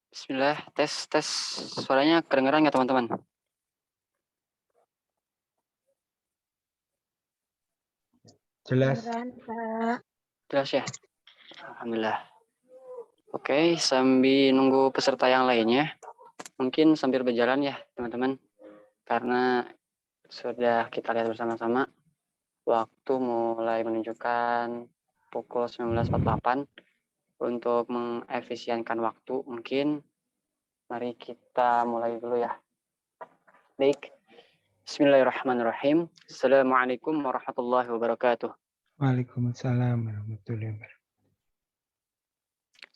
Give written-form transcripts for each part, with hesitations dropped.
Bismillah, tes tes. Suaranya kedengeran nggak teman-teman? Jelas. Jelas ya? Alhamdulillah. Oke, sambil nunggu peserta yang lainnya, mungkin sambil berjalan ya teman-teman, karena sudah kita lihat bersama-sama, waktu mulai menunjukkan pukul 19.48. Untuk mengefisienkan waktu, mungkin mari kita mulai dulu ya. Baik, Bismillahirrahmanirrahim. Assalamualaikum warahmatullahi wabarakatuh. Waalaikumsalam warahmatullahi wabarakatuh.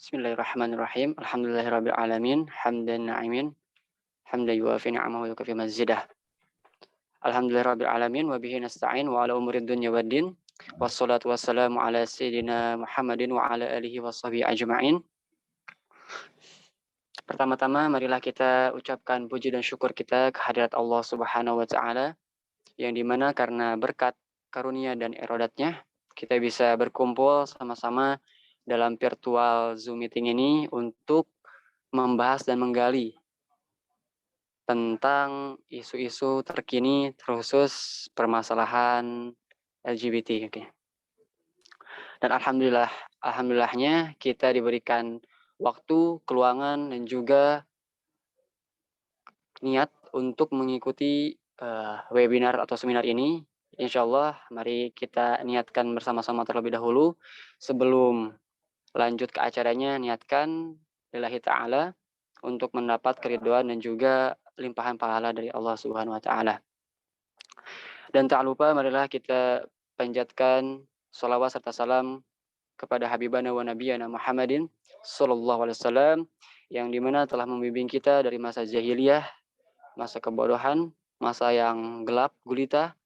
Bismillahirrahmanirrahim. Alhamdulillahirabbil alamin, hamdan na'imin, hamdan yuwafi ni'amahu wa yukafi mazidah. Alhamdulillahirabbil alamin wa bihi nasta'in wa ala umurid dunya waddin. Wassalatu wassalamu ala sayyidina Muhammadin wa ala alihi washabihi ajma'in. Pertama-tama marilah kita ucapkan puji dan syukur kita kehadirat Allah Subhanahu wa taala, yang dimana karena berkat karunia dan erodatnya kita bisa berkumpul sama-sama dalam virtual Zoom meeting ini untuk membahas dan menggali tentang isu-isu terkini terkhusus permasalahan LGBT. Okay. Dan alhamdulillahnya kita diberikan waktu, keluangan, dan juga niat untuk mengikuti webinar atau seminar ini. Insya Allah, mari kita niatkan bersama-sama terlebih dahulu. Sebelum lanjut ke acaranya, niatkan lillahi ta'ala untuk mendapat keridhaan dan juga limpahan pahala dari Allah Subhanahu wa taala. Dan tak lupa marilah kita panjatkan sholawat serta salam kepada Habibana wa Nabiyana Muhammadin sallallahu alaihi wasallam, yang dimana telah membimbing kita dari masa jahiliyah, masa kebodohan, masa yang gelap gulita,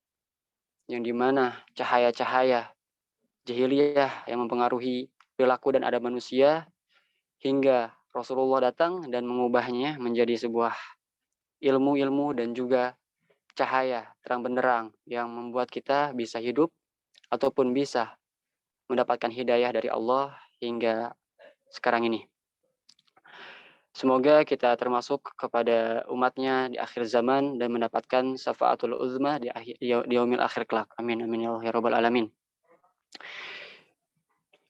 yang dimana cahaya-cahaya jahiliyah yang mempengaruhi perilaku dan adab manusia, hingga Rasulullah datang dan mengubahnya menjadi sebuah ilmu-ilmu dan juga cahaya terang benderang yang membuat kita bisa hidup ataupun bisa mendapatkan hidayah dari Allah hingga sekarang ini. Semoga kita termasuk kepada umatnya di akhir zaman dan mendapatkan syafaatul uzma di yaumil akhir kelak. Amin amin ya rabbal alamin.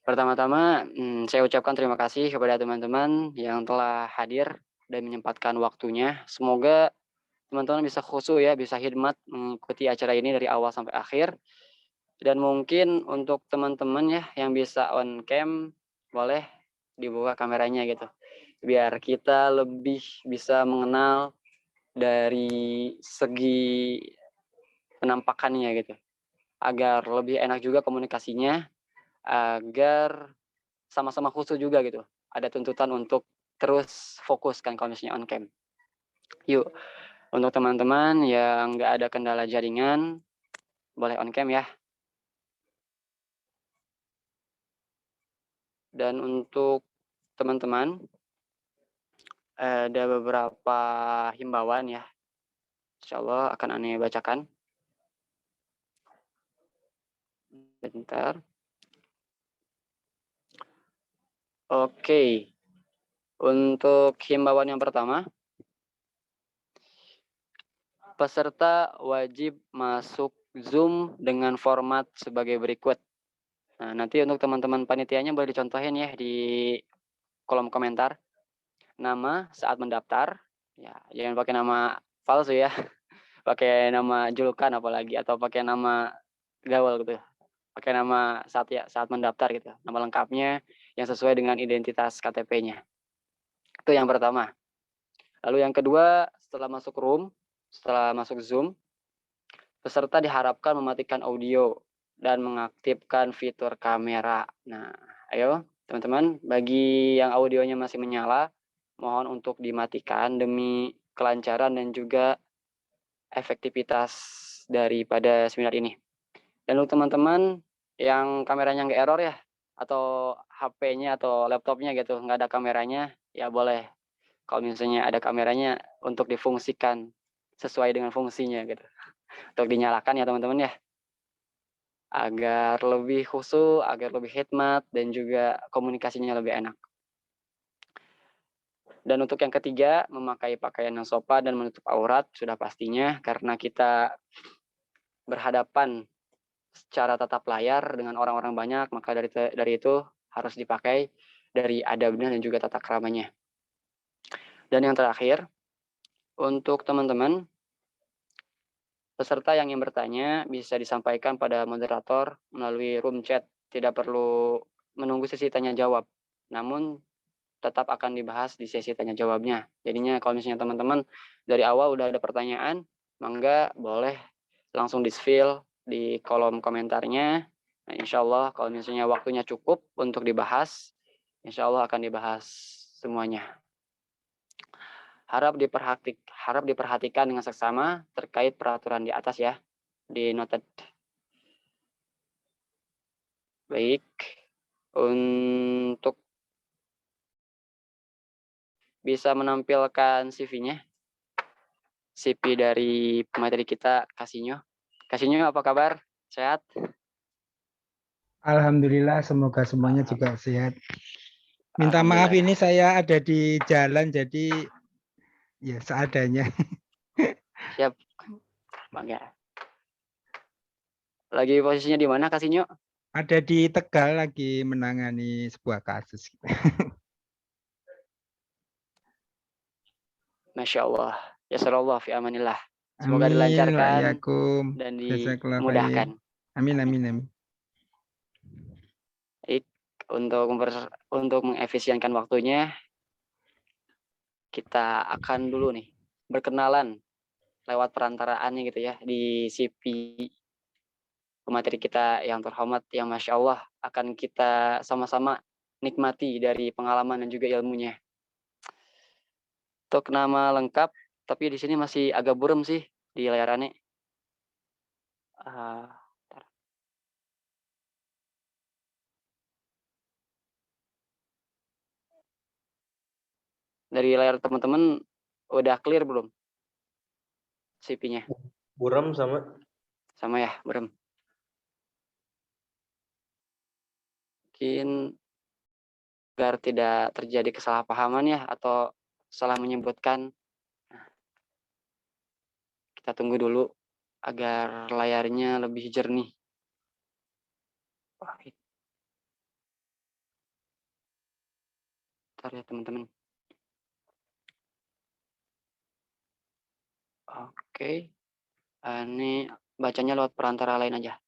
Pertama-tama, saya ucapkan terima kasih kepada teman-teman yang telah hadir dan menyempatkan waktunya. Semoga teman-teman bisa khusyuk ya, bisa khidmat mengikuti acara ini dari awal sampai akhir. Dan mungkin untuk teman-teman ya yang bisa on cam, boleh dibuka kameranya gitu. Biar kita lebih bisa mengenal dari segi penampakannya gitu. Agar lebih enak juga komunikasinya, agar sama-sama khusyuk juga gitu. Ada tuntutan untuk terus fokuskan kalau misalnya on cam. Yuk, untuk teman-teman yang nggak ada kendala jaringan, boleh on cam ya. Dan untuk teman-teman, ada beberapa himbauan ya. Insya Allah akan Ane bacakan. Bentar. Oke. Untuk himbauan yang pertama, peserta wajib masuk Zoom dengan format sebagai berikut. Nah, nanti untuk teman-teman panitianya boleh dicontohin ya di kolom komentar. Nama saat mendaftar, ya jangan pakai nama palsu ya. Pakai nama julukan apalagi, atau pakai nama gaul gitu. Pakai nama saat mendaftar gitu. Nama lengkapnya yang sesuai dengan identitas KTP-nya. Itu yang pertama. Lalu yang kedua, setelah masuk Zoom, peserta diharapkan mematikan audio dan mengaktifkan fitur kamera. Nah, ayo teman-teman, bagi yang audionya masih menyala, mohon untuk dimatikan demi kelancaran dan juga efektivitas daripada seminar ini. Dan untuk teman-teman yang kameranya nggak error ya, atau HP-nya atau laptopnya gitu nggak ada kameranya, ya boleh. Kalau misalnya ada kameranya untuk difungsikan sesuai dengan fungsinya gitu. untuk dinyalakan ya teman-teman ya, agar lebih khusyuk, agar lebih hikmat dan juga komunikasinya lebih enak. Dan untuk yang ketiga, memakai pakaian yang sopan dan menutup aurat sudah pastinya karena kita berhadapan secara tatap layar dengan orang-orang banyak, maka dari itu harus dipakai dari adabnya dan juga tata keramanya. Dan yang terakhir, untuk teman-teman peserta yang ingin bertanya bisa disampaikan pada moderator melalui room chat, tidak perlu menunggu sesi tanya jawab. Namun tetap akan dibahas di sesi tanya jawabnya. Jadinya kalau misalnya teman-teman dari awal udah ada pertanyaan, mangga boleh langsung di-spill di kolom komentarnya. Nah, insya Allah kalau misalnya waktunya cukup untuk dibahas, insya Allah akan dibahas semuanya. Harap diperhatikan dengan seksama terkait peraturan di atas ya, di noted. Baik, untuk bisa menampilkan CV-nya, CV dari pemateri kita Kasinyo. Kasinyo apa kabar? Sehat? Alhamdulillah, semoga semuanya juga sehat. Minta maaf Alhamdulillah. ini saya ada di jalan, jadi ya seadanya. Siap, bangga. Lagi posisinya di mana Kasinyo? Ada di Tegal lagi menangani sebuah kasus. Masya Allah. Yasrallah fi amanillah. Semoga Amin wa dilancarkan iyyakum. dan Jazakallahu khair. dimudahkan. Amin amin amin. Baik, untuk mengefisienkan waktunya, kita akan dulu nih berkenalan lewat perantaraannya gitu ya di CV pemateri kita yang terhormat yang Masya Allah akan kita sama-sama nikmati dari pengalaman dan juga ilmunya. Untuk nama lengkap, tapi di sini masih agak buram sih di layarannya. Bentar. Dari layar teman-teman udah clear belum CV-nya? Buram sama. Sama ya, buram. Mungkin agar tidak terjadi kesalahpahaman ya atau salah menyebutkan. Nah, kita tunggu dulu agar layarnya lebih jernih. Bentar ya teman-teman. Oke. Ini bacanya lewat perantara lain aja.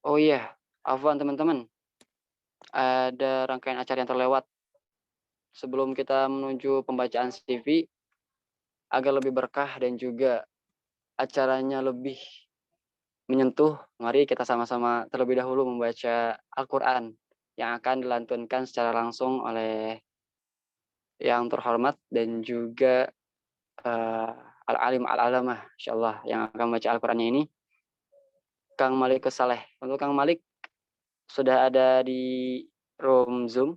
Oh iya, afwan teman-teman. Ada rangkaian acara yang terlewat. Sebelum kita menuju pembacaan CV, agar lebih berkah dan juga acaranya lebih menyentuh, mari kita sama-sama terlebih dahulu membaca Al-Quran yang akan dilantunkan secara langsung oleh yang terhormat dan juga Al-Alim Al-Alamah, insyaallah yang akan membaca Al-Qurannya ini, Kang Malik Saleh. Untuk Kang Malik sudah ada di room Zoom.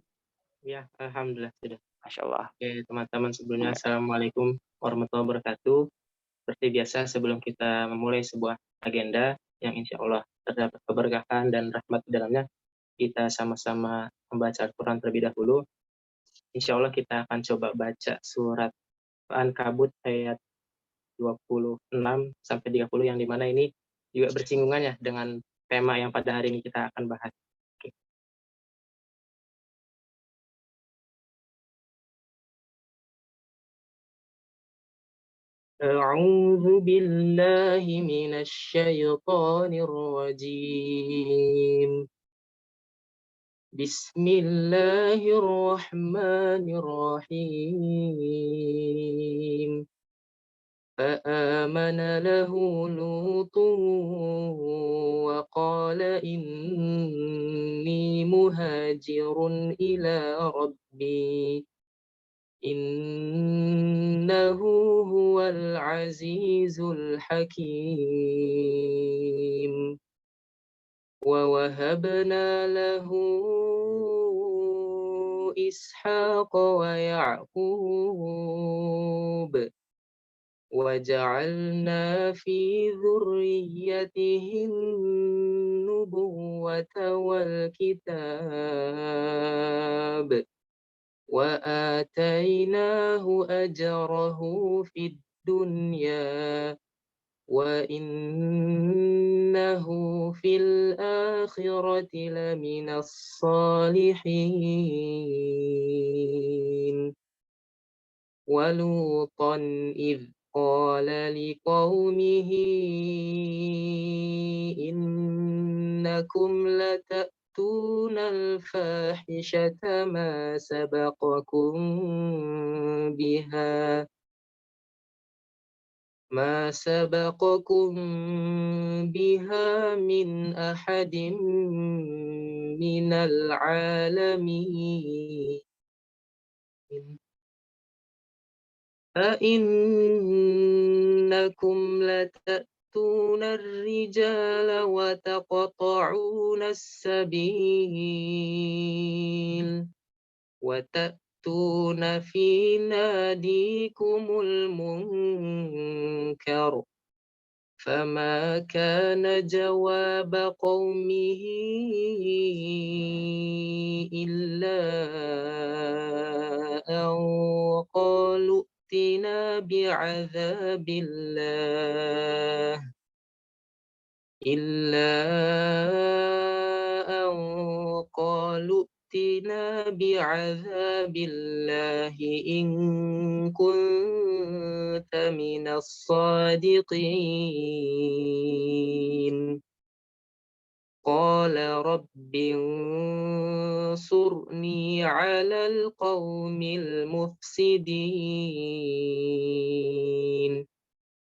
Ya, alhamdulillah sudah. Masya Allah. Oke, teman-teman sebelumnya Assalamualaikum warahmatullahi wabarakatuh. Seperti biasa sebelum kita memulai sebuah agenda yang insya Allah terdapat keberkahan dan rahmat di dalamnya, kita sama-sama membaca Al-Quran terlebih dahulu. Insya Allah kita akan coba baca surat Al-Ankabut ayat 26 sampai 30 yang dimana ini juga bersinggungan ya dengan tema yang pada hari ini kita akan bahas. أعوذ بالله من الشيطان الرجيم بسم الله الرحمن الرحيم فآمن له لوط وقال إني مهاجر إلى ربي إنه هو العزيز الحكيم ووهبنا له إسحاق ويعقوب وجعلنا في ذريته النبوة والكتاب وآتيناه أجره في الدنيا وإنه في الآخرة لمن الصالحين ولوطا إذ قال لقومه إنكم لتأتون الفاحشة ما سبقكم بها من أحد من العالمين أئنكم لتأتون الرجال وتقطعون السبيل وتأتون في ناديكم المنكر فما كان جواب قومه إلا أن قالوا ائتنا بعذاب الله إن كنت من الصادقين قال رب انصرني على القوم المفسدين.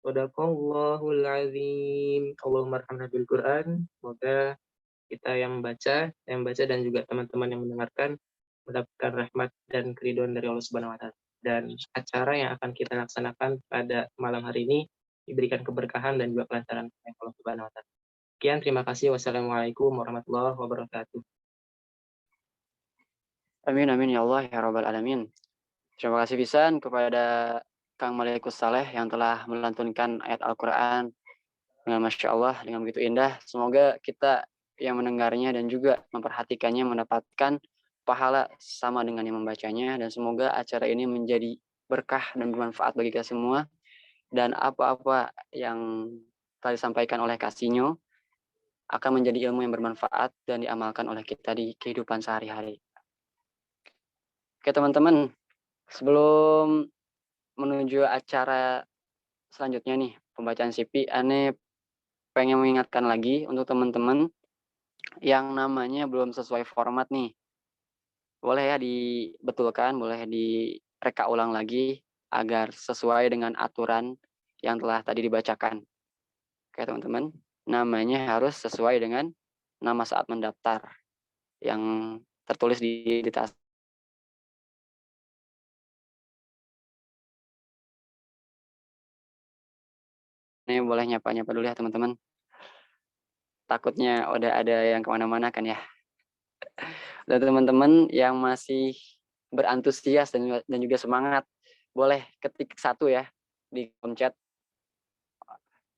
Sadaqallahul azim. Allahumma arhamna bil Quran. Semoga kita yang membaca dan juga teman-teman yang mendengarkan mendapatkan rahmat dan keridhaan dari Allah Subhanahu wa taala. Dan acara yang akan kita laksanakan pada malam hari ini diberikan keberkahan dan juga kelancaran oleh Allah Subhanahu wa taala. Sekian, terima kasih. Wassalamualaikum warahmatullahi wabarakatuh. Amin amin ya Allah ya rabbal alamin. Terima kasih pisan kepada Kang Malikus Saleh yang telah melantunkan ayat Al-Qur'an dengan Masya Allah, dengan begitu indah. Semoga kita yang mendengarnya dan juga memperhatikannya mendapatkan pahala sama dengan yang membacanya, dan semoga acara ini menjadi berkah dan bermanfaat bagi kita semua, dan apa-apa yang telah disampaikan oleh Kasinyo akan menjadi ilmu yang bermanfaat dan diamalkan oleh kita di kehidupan sehari-hari. Oke teman-teman, sebelum menuju acara selanjutnya nih, pembacaan CP, Ane pengen mengingatkan lagi untuk teman-teman yang namanya belum sesuai format nih. Boleh ya dibetulkan, boleh direka ulang lagi agar sesuai dengan aturan yang telah tadi dibacakan. Oke teman-teman, namanya harus sesuai dengan nama saat mendaftar yang tertulis di tas. Ini boleh nyapa-nyapa dulu ya teman-teman. Takutnya udah ada yang kemana-mana kan ya. Dan teman-teman yang masih berantusias dan juga semangat, boleh ketik 1 ya di kolom chat.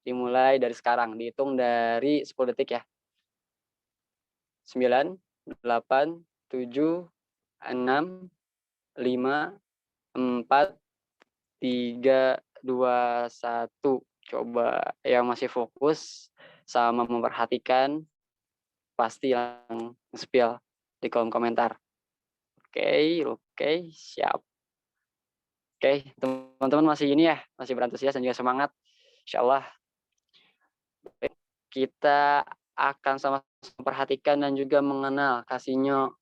Dimulai dari sekarang, dihitung dari 10 detik ya. 9, 8, 7, 6, 5, 4, 3, 2, 1. Coba yang masih fokus sama memperhatikan pasti yang spill di kolom komentar. Oke, siap. Oke, teman-teman masih ini ya, masih berantusias dan juga semangat. Insyaallah kita akan sama-sama memperhatikan dan juga mengenal Kasinyo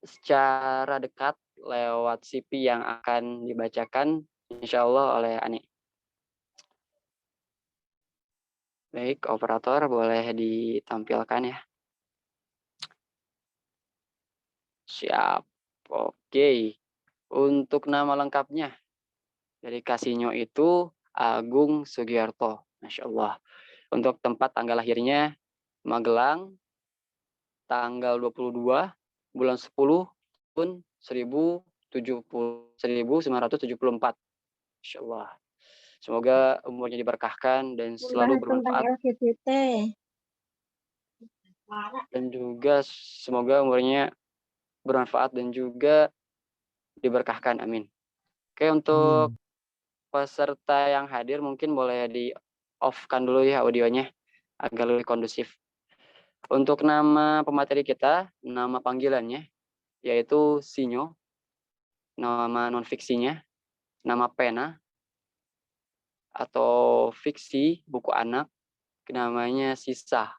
secara dekat lewat CP yang akan dibacakan insyaallah oleh Ani. Baik, operator boleh ditampilkan ya. Siap. Oke. Untuk nama lengkapnya dari Kasinyo itu Agung Sugiarto. Masya Allah. Untuk tempat tanggal lahirnya Magelang, tanggal 22 bulan 10 tahun 1974. Masya Allah. Semoga umurnya diberkahkan dan selalu bermanfaat, dan juga semoga umurnya bermanfaat dan juga diberkahkan. Amin. Oke, untuk peserta yang hadir mungkin boleh di off-kan dulu ya audionya agar lebih kondusif. Untuk nama pemateri kita, nama panggilannya yaitu Sinyo, nama non-fiksinya, nama pena atau fiksi buku anak, namanya Sisa.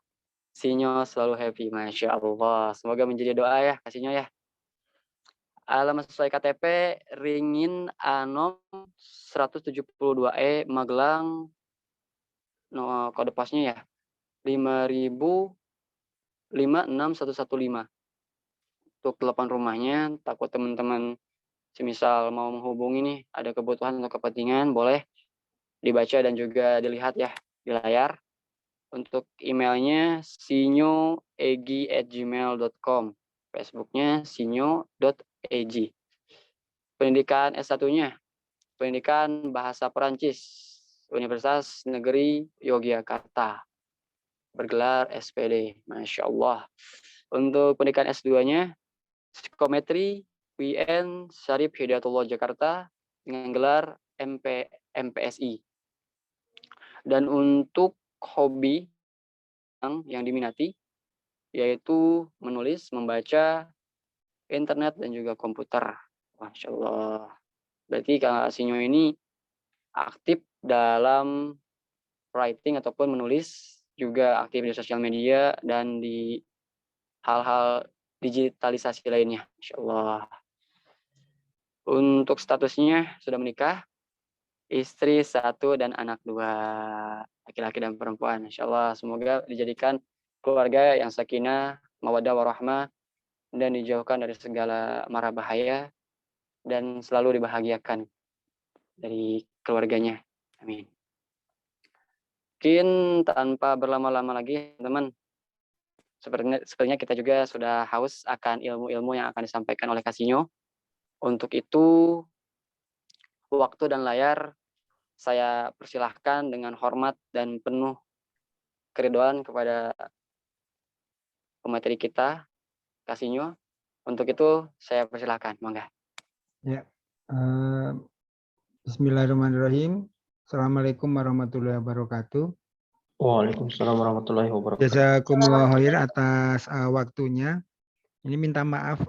Sinyo selalu happy, Masya Allah. Semoga menjadi doa ya, Sinyo ya. Alamat sesuai KTP Ringin Anom 172E Magelang, kode posnya ya 5656115. Untuk telepon rumahnya, takut teman-teman semisal mau menghubungi nih, ada kebutuhan atau kepentingan, boleh dibaca dan juga dilihat ya di layar. Untuk emailnya sinyoegi@gmail.com, Facebooknya sinyo.eg. Pendidikan S1-nya, pendidikan Bahasa Perancis, Universitas Negeri Yogyakarta, bergelar SPD, Masya Allah. Untuk pendidikan S2-nya, Psikometri UIN Syarif Hidayatullah Jakarta dengan gelar MPSI. Dan untuk hobi yang diminati yaitu menulis, membaca, internet dan juga komputer. Masya Allah. Berarti Kak Sinyo ini aktif dalam writing ataupun menulis, juga aktif di sosial media dan di hal-hal digitalisasi lainnya. Masya Allah. Untuk statusnya sudah menikah, istri 1 dan anak 2, laki-laki dan perempuan. Insya Allah semoga dijadikan keluarga yang sakinah, mawaddah warahmah, dan dijauhkan dari segala mara bahaya dan selalu dibahagiakan dari keluarganya. Amin. Mungkin tanpa berlama-lama lagi, teman, sepertinya kita juga sudah haus akan ilmu-ilmu yang akan disampaikan oleh Kak Sinyo. Untuk itu, waktu dan layar saya persilahkan dengan hormat dan penuh keridoan kepada pemateri kita, Kak Sinyo. Untuk itu saya persilahkan, monggo. Ya. Bismillahirrahmanirrahim. Assalamualaikum warahmatullahi wabarakatuh. Waalaikumsalam warahmatullahi wabarakatuh. Jazakumullah khair atas waktunya. Ini minta maaf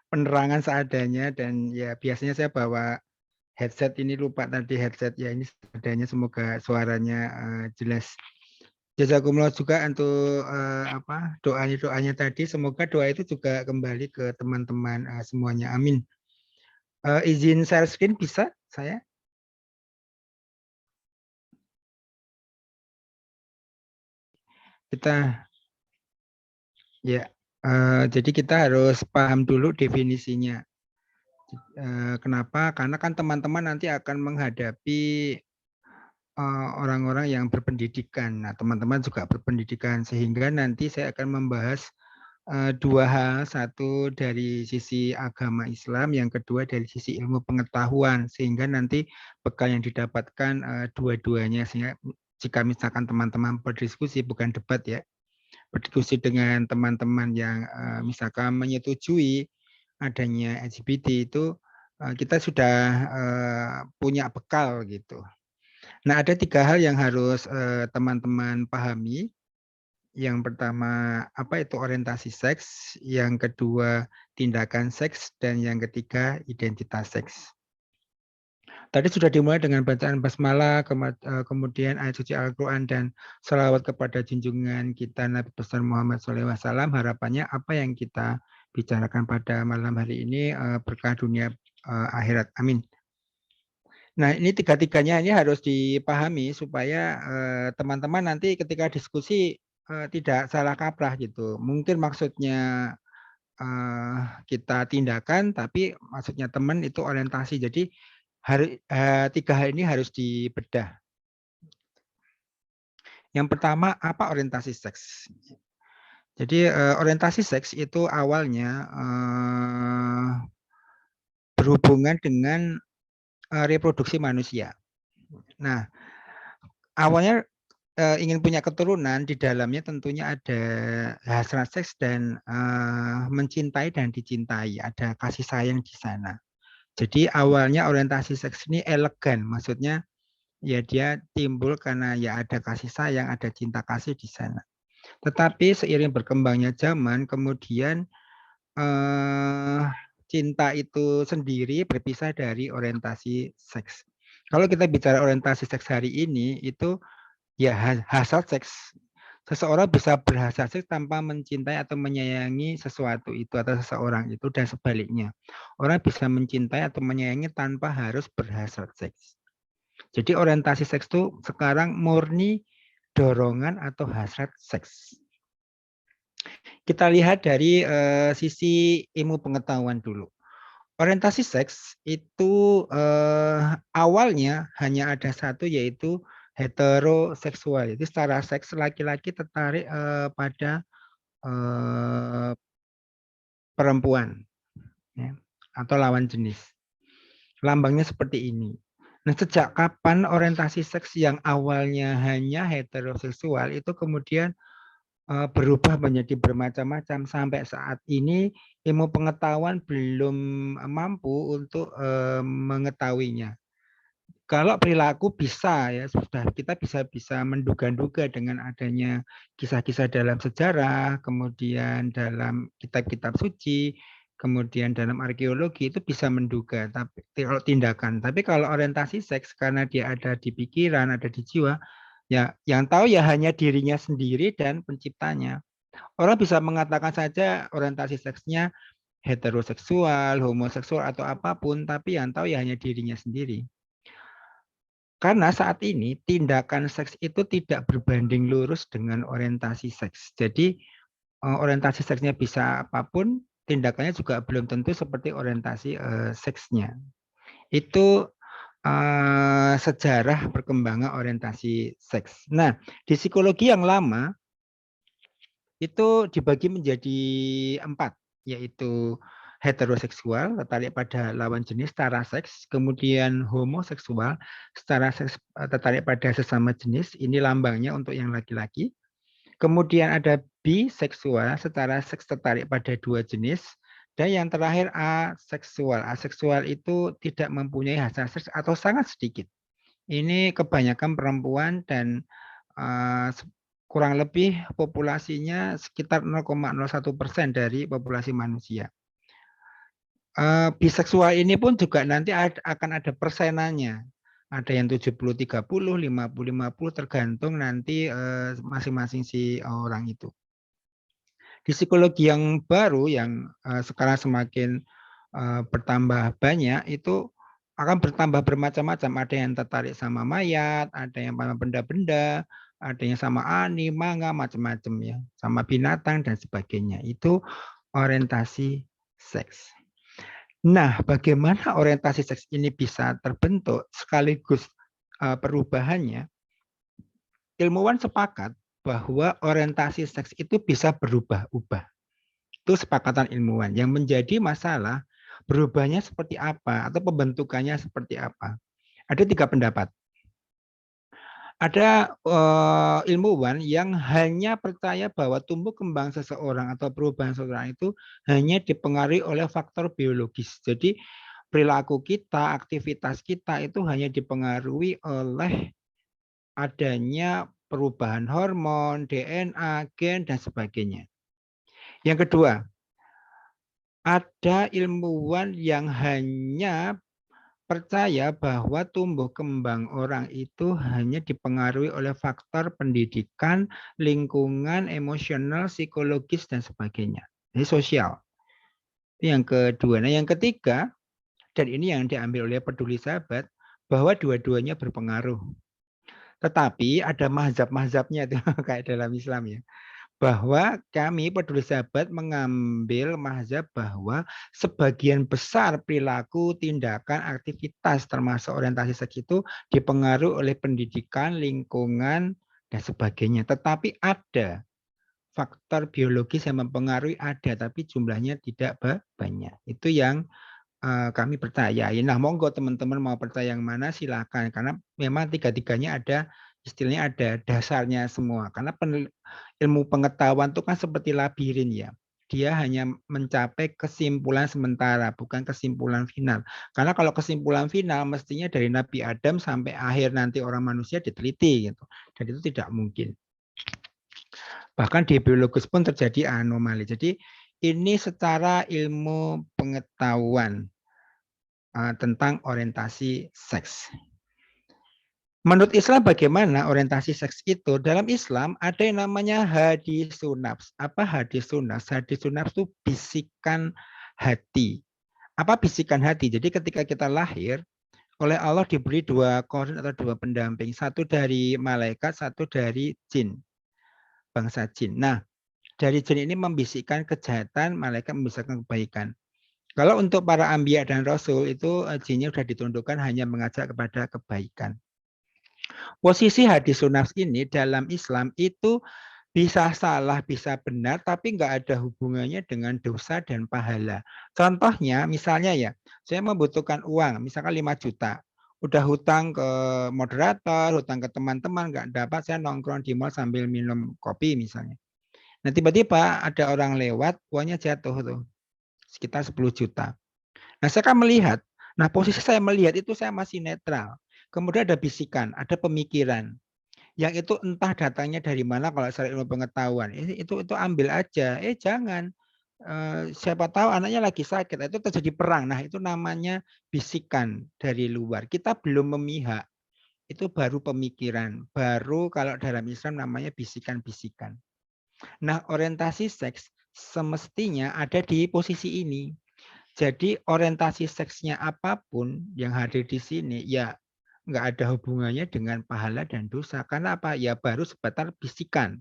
penerangan seadanya, dan ya biasanya saya bawa headset, ini lupa tadi headset ya, ini seadanya, semoga suaranya jelas. Jazakumullah juga untuk doanya tadi, semoga doa itu juga kembali ke teman-teman semuanya, amin. Izin share screen bisa saya? Jadi kita harus paham dulu definisinya. Kenapa? Karena kan teman-teman nanti akan menghadapi orang-orang yang berpendidikan. Nah, teman-teman juga berpendidikan, sehingga nanti saya akan membahas dua hal, satu dari sisi agama Islam, yang kedua dari sisi ilmu pengetahuan, sehingga nanti bekal yang didapatkan dua-duanya. Sehingga jika misalkan teman-teman berdiskusi, bukan debat ya, berdiskusi dengan teman-teman yang misalkan menyetujui adanya LGBT, itu kita sudah punya bekal gitu. Nah, ada 3 hal yang harus teman-teman pahami. Yang pertama, apa itu orientasi seks, yang kedua tindakan seks, dan yang ketiga identitas seks. Tadi sudah dimulai dengan bacaan basmalah, kemudian ayat suci Al-Quran, dan shalawat kepada junjungan kita Nabi besar Muhammad SAW. Harapannya apa yang kita bicarakan pada malam hari ini berkah dunia akhirat. Amin. Nah, ini tiga-tiganya ini harus dipahami supaya teman-teman nanti ketika diskusi tidak salah kaprah gitu. Mungkin maksudnya kita tindakan, tapi maksudnya teman itu orientasi. Jadi tiga hal ini harus dibedah. Yang pertama, apa orientasi seks? Jadi orientasi seks itu awalnya berhubungan dengan reproduksi manusia. Nah, awalnya ingin punya keturunan, di dalamnya tentunya ada hasrat seks dan mencintai dan dicintai, ada kasih sayang di sana. Jadi awalnya orientasi seks ini elegan, maksudnya ya dia timbul karena ya ada kasih sayang, ada cinta kasih di sana. Tetapi seiring berkembangnya zaman, kemudian cinta itu sendiri berpisah dari orientasi seks. Kalau kita bicara orientasi seks hari ini, itu ya hasrat seks. Seseorang bisa berhasrat seks tanpa mencintai atau menyayangi sesuatu itu atau seseorang itu, dan sebaliknya. Orang bisa mencintai atau menyayangi tanpa harus berhasrat seks. Jadi orientasi seks itu sekarang murni dorongan atau hasrat seks. Kita lihat dari sisi ilmu pengetahuan dulu. Orientasi seks itu awalnya hanya ada satu, yaitu heteroseksual. Jadi secara seks laki-laki tertarik pada perempuan, ya, atau lawan jenis. Lambangnya seperti ini. Nah, sejak kapan orientasi seks yang awalnya hanya heteroseksual itu kemudian berubah menjadi bermacam-macam sampai saat ini ilmu pengetahuan belum mampu untuk mengetahuinya. Kalau perilaku bisa ya sudah kita bisa menduga-duga dengan adanya kisah-kisah dalam sejarah, kemudian dalam kitab-kitab suci, kemudian dalam arkeologi itu bisa menduga. Tapi kalau tindakan, tapi kalau orientasi seks karena dia ada di pikiran, ada di jiwa, ya yang tahu ya hanya dirinya sendiri dan penciptanya. Orang bisa mengatakan saja orientasi seksnya heteroseksual, homoseksual atau apapun, tapi yang tahu ya hanya dirinya sendiri. Karena saat ini tindakan seks itu tidak berbanding lurus dengan orientasi seks. Jadi orientasi seksnya bisa apapun, tindakannya juga belum tentu seperti orientasi seksnya. Itu sejarah perkembangan orientasi seks. Nah, di psikologi yang lama itu dibagi menjadi 4, yaitu heteroseksual, tertarik pada lawan jenis secara seks, kemudian homoseksual, secara seks tertarik pada sesama jenis, ini lambangnya untuk yang laki-laki. Kemudian ada biseksual, secara seks tertarik pada dua jenis, dan yang terakhir aseksual. Aseksual itu tidak mempunyai hasrat seks atau sangat sedikit. Ini kebanyakan perempuan dan kurang lebih populasinya sekitar 0,01% dari populasi manusia. Biseksual ini pun juga nanti akan ada persenannya. Ada yang 70-30, 50-50 tergantung nanti masing-masing si orang itu. Di psikologi yang baru yang sekarang semakin bertambah banyak itu akan bertambah bermacam-macam. Ada yang tertarik sama mayat, ada yang sama benda-benda, ada yang sama anime, manga, macam-macam ya, sama binatang dan sebagainya. Itu orientasi seks. Nah, bagaimana orientasi seks ini bisa terbentuk sekaligus perubahannya? Ilmuwan sepakat bahwa orientasi seks itu bisa berubah-ubah. Itu sepakatan ilmuwan. Yang menjadi masalah berubahnya seperti apa atau pembentukannya seperti apa. Ada 3 pendapat. Ada ilmuwan yang hanya percaya bahwa tumbuh kembang seseorang atau perubahan seseorang itu hanya dipengaruhi oleh faktor biologis. Jadi perilaku kita, aktivitas kita itu hanya dipengaruhi oleh adanya perubahan hormon, DNA, gen, dan sebagainya. Yang kedua, ada ilmuwan yang hanya percaya bahwa tumbuh kembang orang itu hanya dipengaruhi oleh faktor pendidikan, lingkungan, emosional, psikologis, dan sebagainya. Ini sosial. Itu yang kedua. Nah, yang ketiga, dan ini yang diambil oleh Peduli Sahabat, bahwa dua-duanya berpengaruh. Tetapi ada mazhab-mazhabnya itu kayak dalam Islam ya. Bahwa kami Peduli Sahabat mengambil mazhab bahwa sebagian besar perilaku, tindakan, aktivitas termasuk orientasi seks itu dipengaruhi oleh pendidikan, lingkungan, dan sebagainya. Tetapi ada faktor biologis yang mempengaruhi, ada, tapi jumlahnya tidak banyak. Itu yang kami percayai. Nah, monggo teman-teman mau percaya yang mana silakan, karena memang tiga-tiganya ada istilahnya ada dasarnya semua. Karena ilmu pengetahuan itu kan seperti labirin ya. Dia hanya mencapai kesimpulan sementara, bukan kesimpulan final. Karena kalau kesimpulan final mestinya dari Nabi Adam sampai akhir nanti orang manusia diteliti gitu. Dan itu tidak mungkin. Bahkan di biologis pun terjadi anomali. Jadi ini secara ilmu pengetahuan tentang orientasi seks. Menurut Islam bagaimana orientasi seks itu? Dalam Islam ada yang namanya hadisun nafs. Apa hadisun nafs? Hadisun nafs itu bisikan hati. Apa bisikan hati? Jadi ketika kita lahir, oleh Allah diberi dua korin atau dua pendamping. Satu dari malaikat, satu dari jin. Bangsa jin. Nah, dari jin ini membisikkan kejahatan, malaikat membisikkan kebaikan. Kalau untuk para anbiya dan rasul itu jinnya sudah ditundukkan hanya mengajak kepada kebaikan. Posisi hadisun nafs ini dalam Islam itu bisa salah, bisa benar, tapi nggak ada hubungannya dengan dosa dan pahala. Contohnya, misalnya ya, saya membutuhkan uang, misalkan 5 juta. Udah hutang ke moderator, hutang ke teman-teman, nggak dapat, saya nongkrong di mall sambil minum kopi misalnya. Nah tiba-tiba ada orang lewat, uangnya jatuh tuh, sekitar 10 juta. Nah saya kan melihat, nah posisi saya melihat itu saya masih netral. Kemudian ada bisikan, ada pemikiran. Yang itu entah datangnya dari mana kalau secara ilmu pengetahuan. Itu ambil aja. Jangan. Siapa tahu anaknya lagi sakit. Itu terjadi perang. Nah itu namanya bisikan dari luar. Kita belum memihak. Itu baru pemikiran. Baru kalau dalam Islam namanya bisikan-bisikan. Nah orientasi seks semestinya ada di posisi ini. Jadi orientasi seksnya apapun yang hadir di sini, ya nggak ada hubungannya dengan pahala dan dosa. Karena apa? Ya baru sebatas bisikan.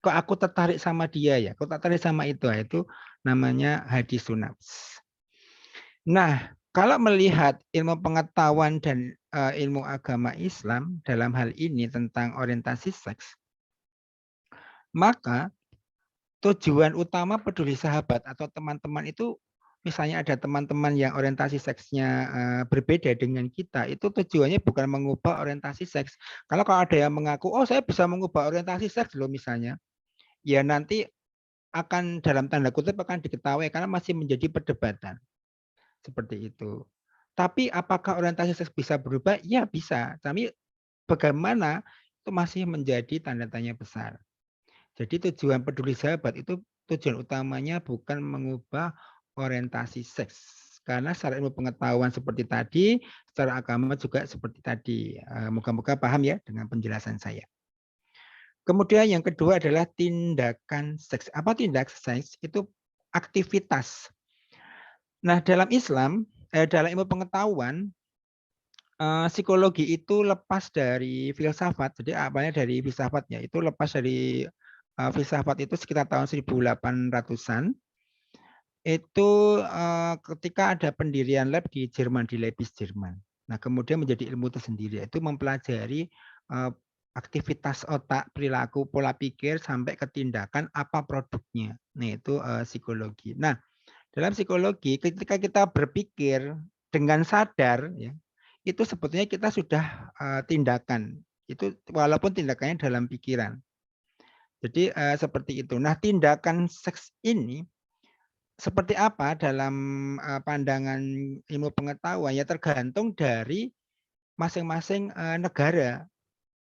Kok aku tertarik sama dia ya? Kok tertarik sama itu? Itu namanya hadisun nafs. Nah, kalau melihat ilmu pengetahuan dan ilmu agama Islam dalam hal ini tentang orientasi seks, maka tujuan utama peduli sahabat atau teman-teman itu, misalnya ada teman-teman yang orientasi seksnya berbeda dengan kita, itu tujuannya bukan mengubah orientasi seks. Kalau ada yang mengaku, oh saya bisa mengubah orientasi seks loh misalnya, ya nanti akan dalam tanda kutip akan diketahui karena masih menjadi perdebatan. Seperti itu. Tapi apakah orientasi seks bisa berubah? Ya bisa. Tapi bagaimana itu masih menjadi tanda tanya besar. Jadi tujuan peduli sahabat itu tujuan utamanya bukan mengubah orientasi seks. Karena secara ilmu pengetahuan seperti tadi, secara agama juga seperti tadi. Moga-moga paham ya dengan penjelasan saya. Kemudian yang kedua adalah tindakan seks. Apa tindakan seks? Itu aktivitas. Nah dalam Islam, dalam ilmu pengetahuan, psikologi itu lepas dari filsafat. Jadi apanya dari filsafatnya itu lepas dari filsafat itu sekitar tahun 1800-an. Itu ketika ada pendirian lab di Jerman, di Leipzig, Jerman. Nah, kemudian menjadi ilmu tersendiri, itu mempelajari aktivitas otak, perilaku, pola pikir, sampai ke tindakan apa produknya. Nah, itu psikologi. Nah, dalam psikologi, ketika kita berpikir dengan sadar, ya, itu sebetulnya kita sudah tindakan. Itu walaupun tindakannya dalam pikiran. Jadi seperti itu. Nah, tindakan seks ini seperti apa dalam pandangan ilmu pengetahuan ya tergantung dari masing-masing negara.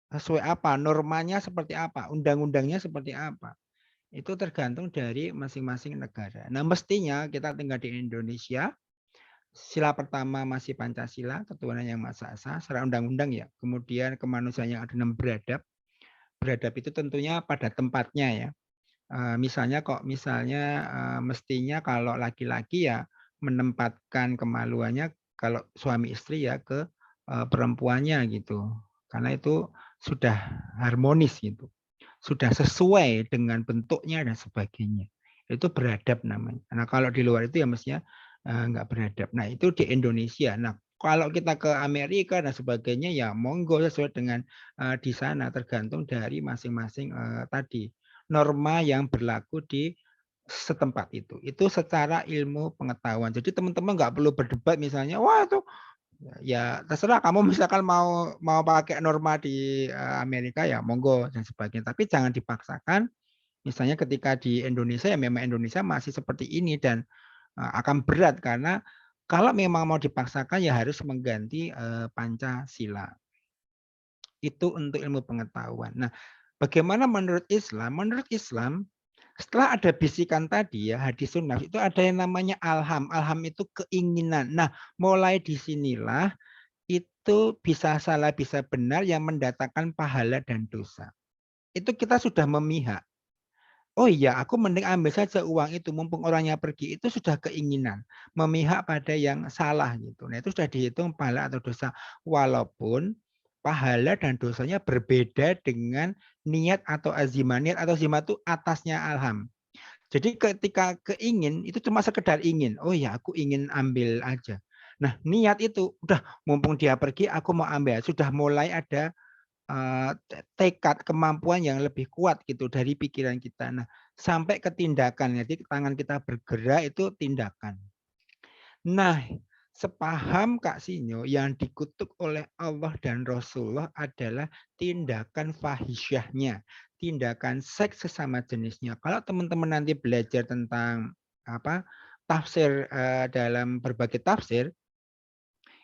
Sesuai apa, normanya seperti apa, undang-undangnya seperti apa. Itu tergantung dari masing-masing negara. Nah, mestinya kita tinggal di Indonesia, sila pertama masih Pancasila, ketuhanan yang Maha Esa, secara undang-undang ya. Kemudian kemanusiaan yang adil dan beradab. Beradab itu tentunya pada tempatnya ya. Misalnya mestinya kalau laki-laki ya menempatkan kemaluannya kalau suami istri ya ke perempuannya gitu. Karena itu sudah harmonis gitu. Sudah sesuai dengan bentuknya dan sebagainya. Itu beradab namanya. Nah kalau di luar itu ya mestinya nggak beradab. Nah itu di Indonesia. Nah kalau kita ke Amerika dan sebagainya ya monggo sesuai dengan di sana tergantung dari masing-masing tadi norma yang berlaku di setempat itu. Itu secara ilmu pengetahuan. Jadi teman-teman nggak perlu berdebat misalnya, wah itu ya terserah kamu misalkan mau mau pakai norma di Amerika ya monggo dan sebagainya. Tapi jangan dipaksakan. Misalnya ketika di Indonesia ya memang Indonesia masih seperti ini dan akan berat karena kalau memang mau dipaksakan ya harus mengganti Pancasila. Itu untuk ilmu pengetahuan. Nah, bagaimana menurut Islam? Menurut Islam, setelah ada bisikan tadi ya, hadis sunnah, itu ada yang namanya alham. Alham itu keinginan. Nah, mulai disinilah itu bisa salah, bisa benar yang mendatangkan pahala dan dosa. Itu kita sudah memihak. Oh iya, aku mending ambil saja uang itu, mumpung orangnya pergi. Itu sudah keinginan. Memihak pada yang salah gitu. Nah, itu sudah dihitung pahala atau dosa. Walaupun pahala dan dosanya berbeda dengan niat atau azimah. Niat atau azimah itu atasnya alham. Jadi ketika keingin, itu cuma sekedar ingin. Oh ya, aku ingin ambil aja. Nah, niat itu, udah mumpung dia pergi, aku mau ambil. Sudah mulai ada tekad, kemampuan yang lebih kuat gitu dari pikiran kita. Nah, sampai ke tindakan. Jadi tangan kita bergerak itu tindakan. Nah, sepaham Kak Sinyo yang dikutuk oleh Allah dan Rasulullah adalah tindakan fahisyahnya, tindakan seks sesama jenisnya. Kalau teman-teman nanti belajar tentang apa tafsir dalam berbagai tafsir,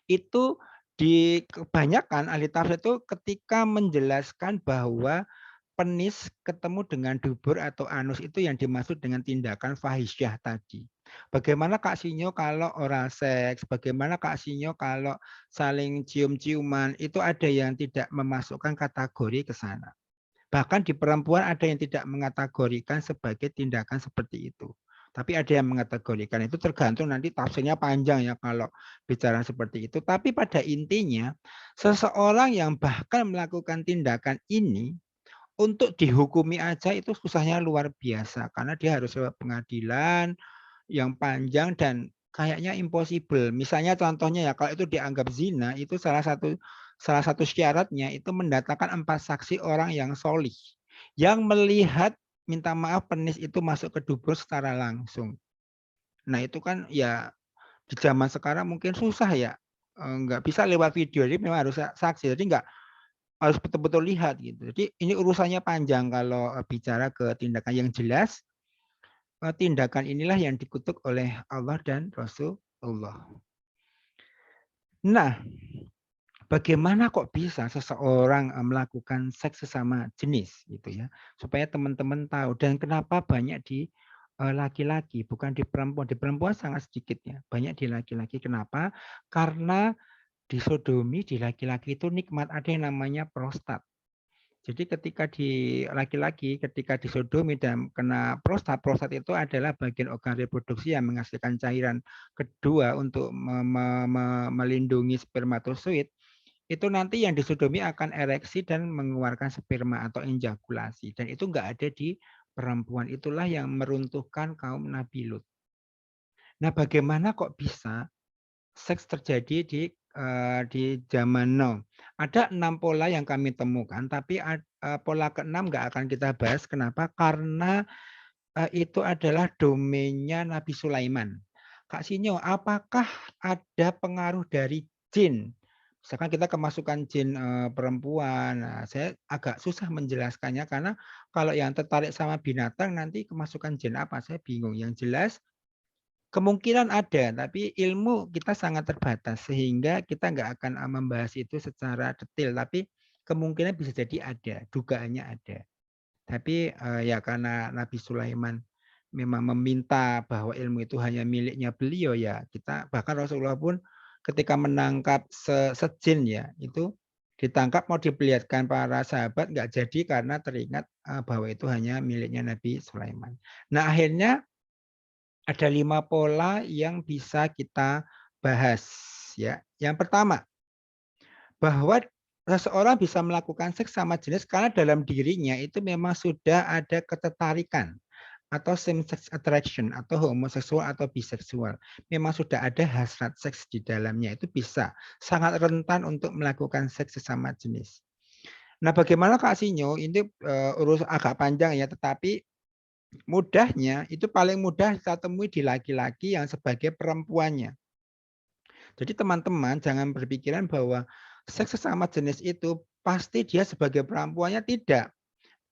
itu di kebanyakan ahli tafsir itu ketika menjelaskan bahwa penis ketemu dengan dubur atau anus itu yang dimaksud dengan tindakan fahisyah tadi. Bagaimana Kak Sinyo kalau oral seks, bagaimana Kak Sinyo kalau saling cium-ciuman, itu ada yang tidak memasukkan kategori ke sana. Bahkan di perempuan ada yang tidak mengategorikan sebagai tindakan seperti itu. Tapi ada yang mengategorikan, itu tergantung nanti tafsirnya panjang ya kalau bicara seperti itu. Tapi pada intinya, seseorang yang bahkan melakukan tindakan ini, untuk dihukumi aja itu susahnya luar biasa. Karena dia harus lewat pengadilan yang panjang dan kayaknya impossible. Misalnya contohnya ya, kalau itu dianggap zina, itu salah satu syaratnya itu mendatangkan 4 saksi orang yang solih. Yang melihat, minta maaf, penis itu masuk ke dubur secara langsung. Nah itu kan ya di zaman sekarang mungkin susah ya. Nggak bisa lewat video, jadi memang harus saksi. Jadi nggak harus betul-betul lihat gitu. Jadi ini urusannya panjang kalau bicara ke tindakan yang jelas. Tindakan inilah yang dikutuk oleh Allah dan Rasulullah. Nah, bagaimana kok bisa seseorang melakukan seks sesama jenis gitu ya? Supaya teman-teman tahu dan kenapa banyak di laki-laki bukan di perempuan. Di perempuan sangat sedikit ya, banyak di laki-laki. Kenapa? Karena di sodomi di laki-laki itu nikmat, ada yang namanya prostat. Jadi ketika di laki-laki, ketika disodomi dan kena prostat, prostat itu adalah bagian organ reproduksi yang menghasilkan cairan kedua untuk melindungi spermatozoid. Itu nanti yang disodomi akan ereksi dan mengeluarkan sperma atau ejakulasi. Dan itu enggak ada di perempuan. Itulah yang meruntuhkan kaum Nabi Lut. Nah, bagaimana kok bisa seks terjadi di zaman now? Ada 6 pola yang kami temukan, tapi pola ke-6 nggak akan kita bahas. Kenapa? Karena itu adalah domainnya Nabi Sulaiman. Kak Sinyo, apakah ada pengaruh dari jin? Misalkan kita kemasukan jin perempuan, nah, saya agak susah menjelaskannya karena kalau yang tertarik sama binatang nanti kemasukan jin apa? Saya bingung. Yang jelas kemungkinan ada, tapi ilmu kita sangat terbatas sehingga kita nggak akan membahas itu secara detail. Tapi kemungkinan bisa jadi ada, dugaannya ada. Tapi ya karena Nabi Sulaiman memang meminta bahwa ilmu itu hanya miliknya beliau ya kita, bahkan Rasulullah pun ketika menangkap sejin ya itu ditangkap mau diperlihatkan para sahabat nggak jadi karena teringat bahwa itu hanya miliknya Nabi Sulaiman. Nah akhirnya ada 5 pola yang bisa kita bahas ya. Yang pertama, bahwa seseorang bisa melakukan seks sama jenis karena dalam dirinya itu memang sudah ada ketertarikan atau same sex attraction atau homoseksual atau biseksual. Memang sudah ada hasrat seks di dalamnya, itu bisa sangat rentan untuk melakukan seks sesama jenis. Nah, bagaimana Kak Sinyo? Ini urus agak panjang ya, tetapi Mudahnya itu paling mudah kita temui di laki-laki yang sebagai perempuannya. Jadi teman-teman jangan berpikiran bahwa seks sesama jenis itu pasti dia sebagai perempuannya, tidak.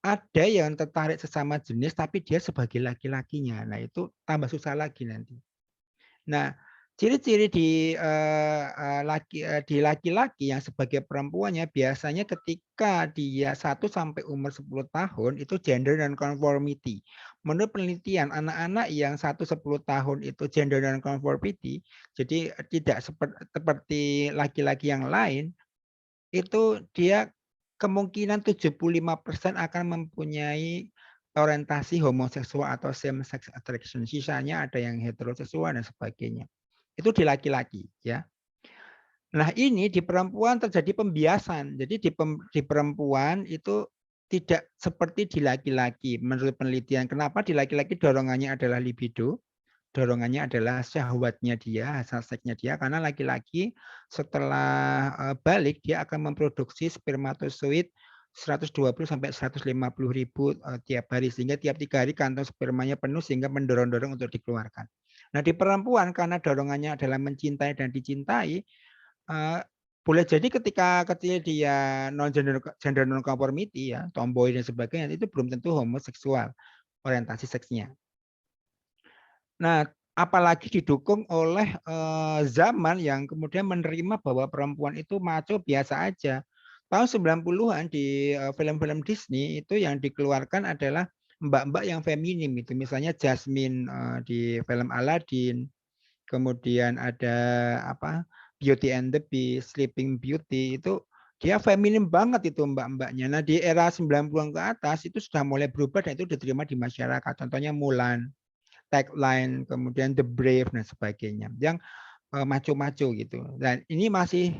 Ada yang tertarik sesama jenis tapi dia sebagai laki-lakinya. Nah, itu tambah susah lagi nanti. Nah, ciri-ciri di laki-laki yang sebagai perempuannya biasanya ketika dia 1 sampai umur 10 tahun itu gender non-conformity. Menurut penelitian anak-anak yang 1-10 tahun itu gender non-conformity, jadi tidak seperti laki-laki yang lain, itu dia kemungkinan 75% akan mempunyai orientasi homoseksual atau same sex attraction. Sisanya ada yang heteroseksual dan sebagainya. Itu di laki-laki, ya. Nah, ini di perempuan terjadi pembiasan. Jadi di perempuan itu tidak seperti di laki-laki menurut penelitian. Kenapa di laki-laki dorongannya adalah libido, dorongannya adalah syahwatnya dia, hasrat seksnya dia, karena laki-laki setelah balik dia akan memproduksi spermatozoid 120 sampai 150 ribu tiap hari, sehingga tiap 3 hari kantong spermanya penuh sehingga mendorong-dorong untuk dikeluarkan. Nah, di perempuan karena dorongannya adalah mencintai dan dicintai, boleh jadi ketika dia gender non conformity ya, tomboy dan sebagainya, itu belum tentu homoseksual orientasi seksnya. Nah, apalagi didukung oleh zaman yang kemudian menerima bahwa perempuan itu macho biasa aja. Tahun 90-an di film-film Disney itu yang dikeluarkan adalah mbak-mbak yang feminim itu. Misalnya Jasmine di film Aladdin, kemudian ada apa Beauty and the Beast, Sleeping Beauty, itu dia feminim banget itu mbak-mbaknya. Nah, di era 90-an ke atas itu sudah mulai berubah dan itu diterima di masyarakat. Contohnya Mulan, Tagline, kemudian The Brave dan sebagainya, yang maco-maco gitu. Dan ini masih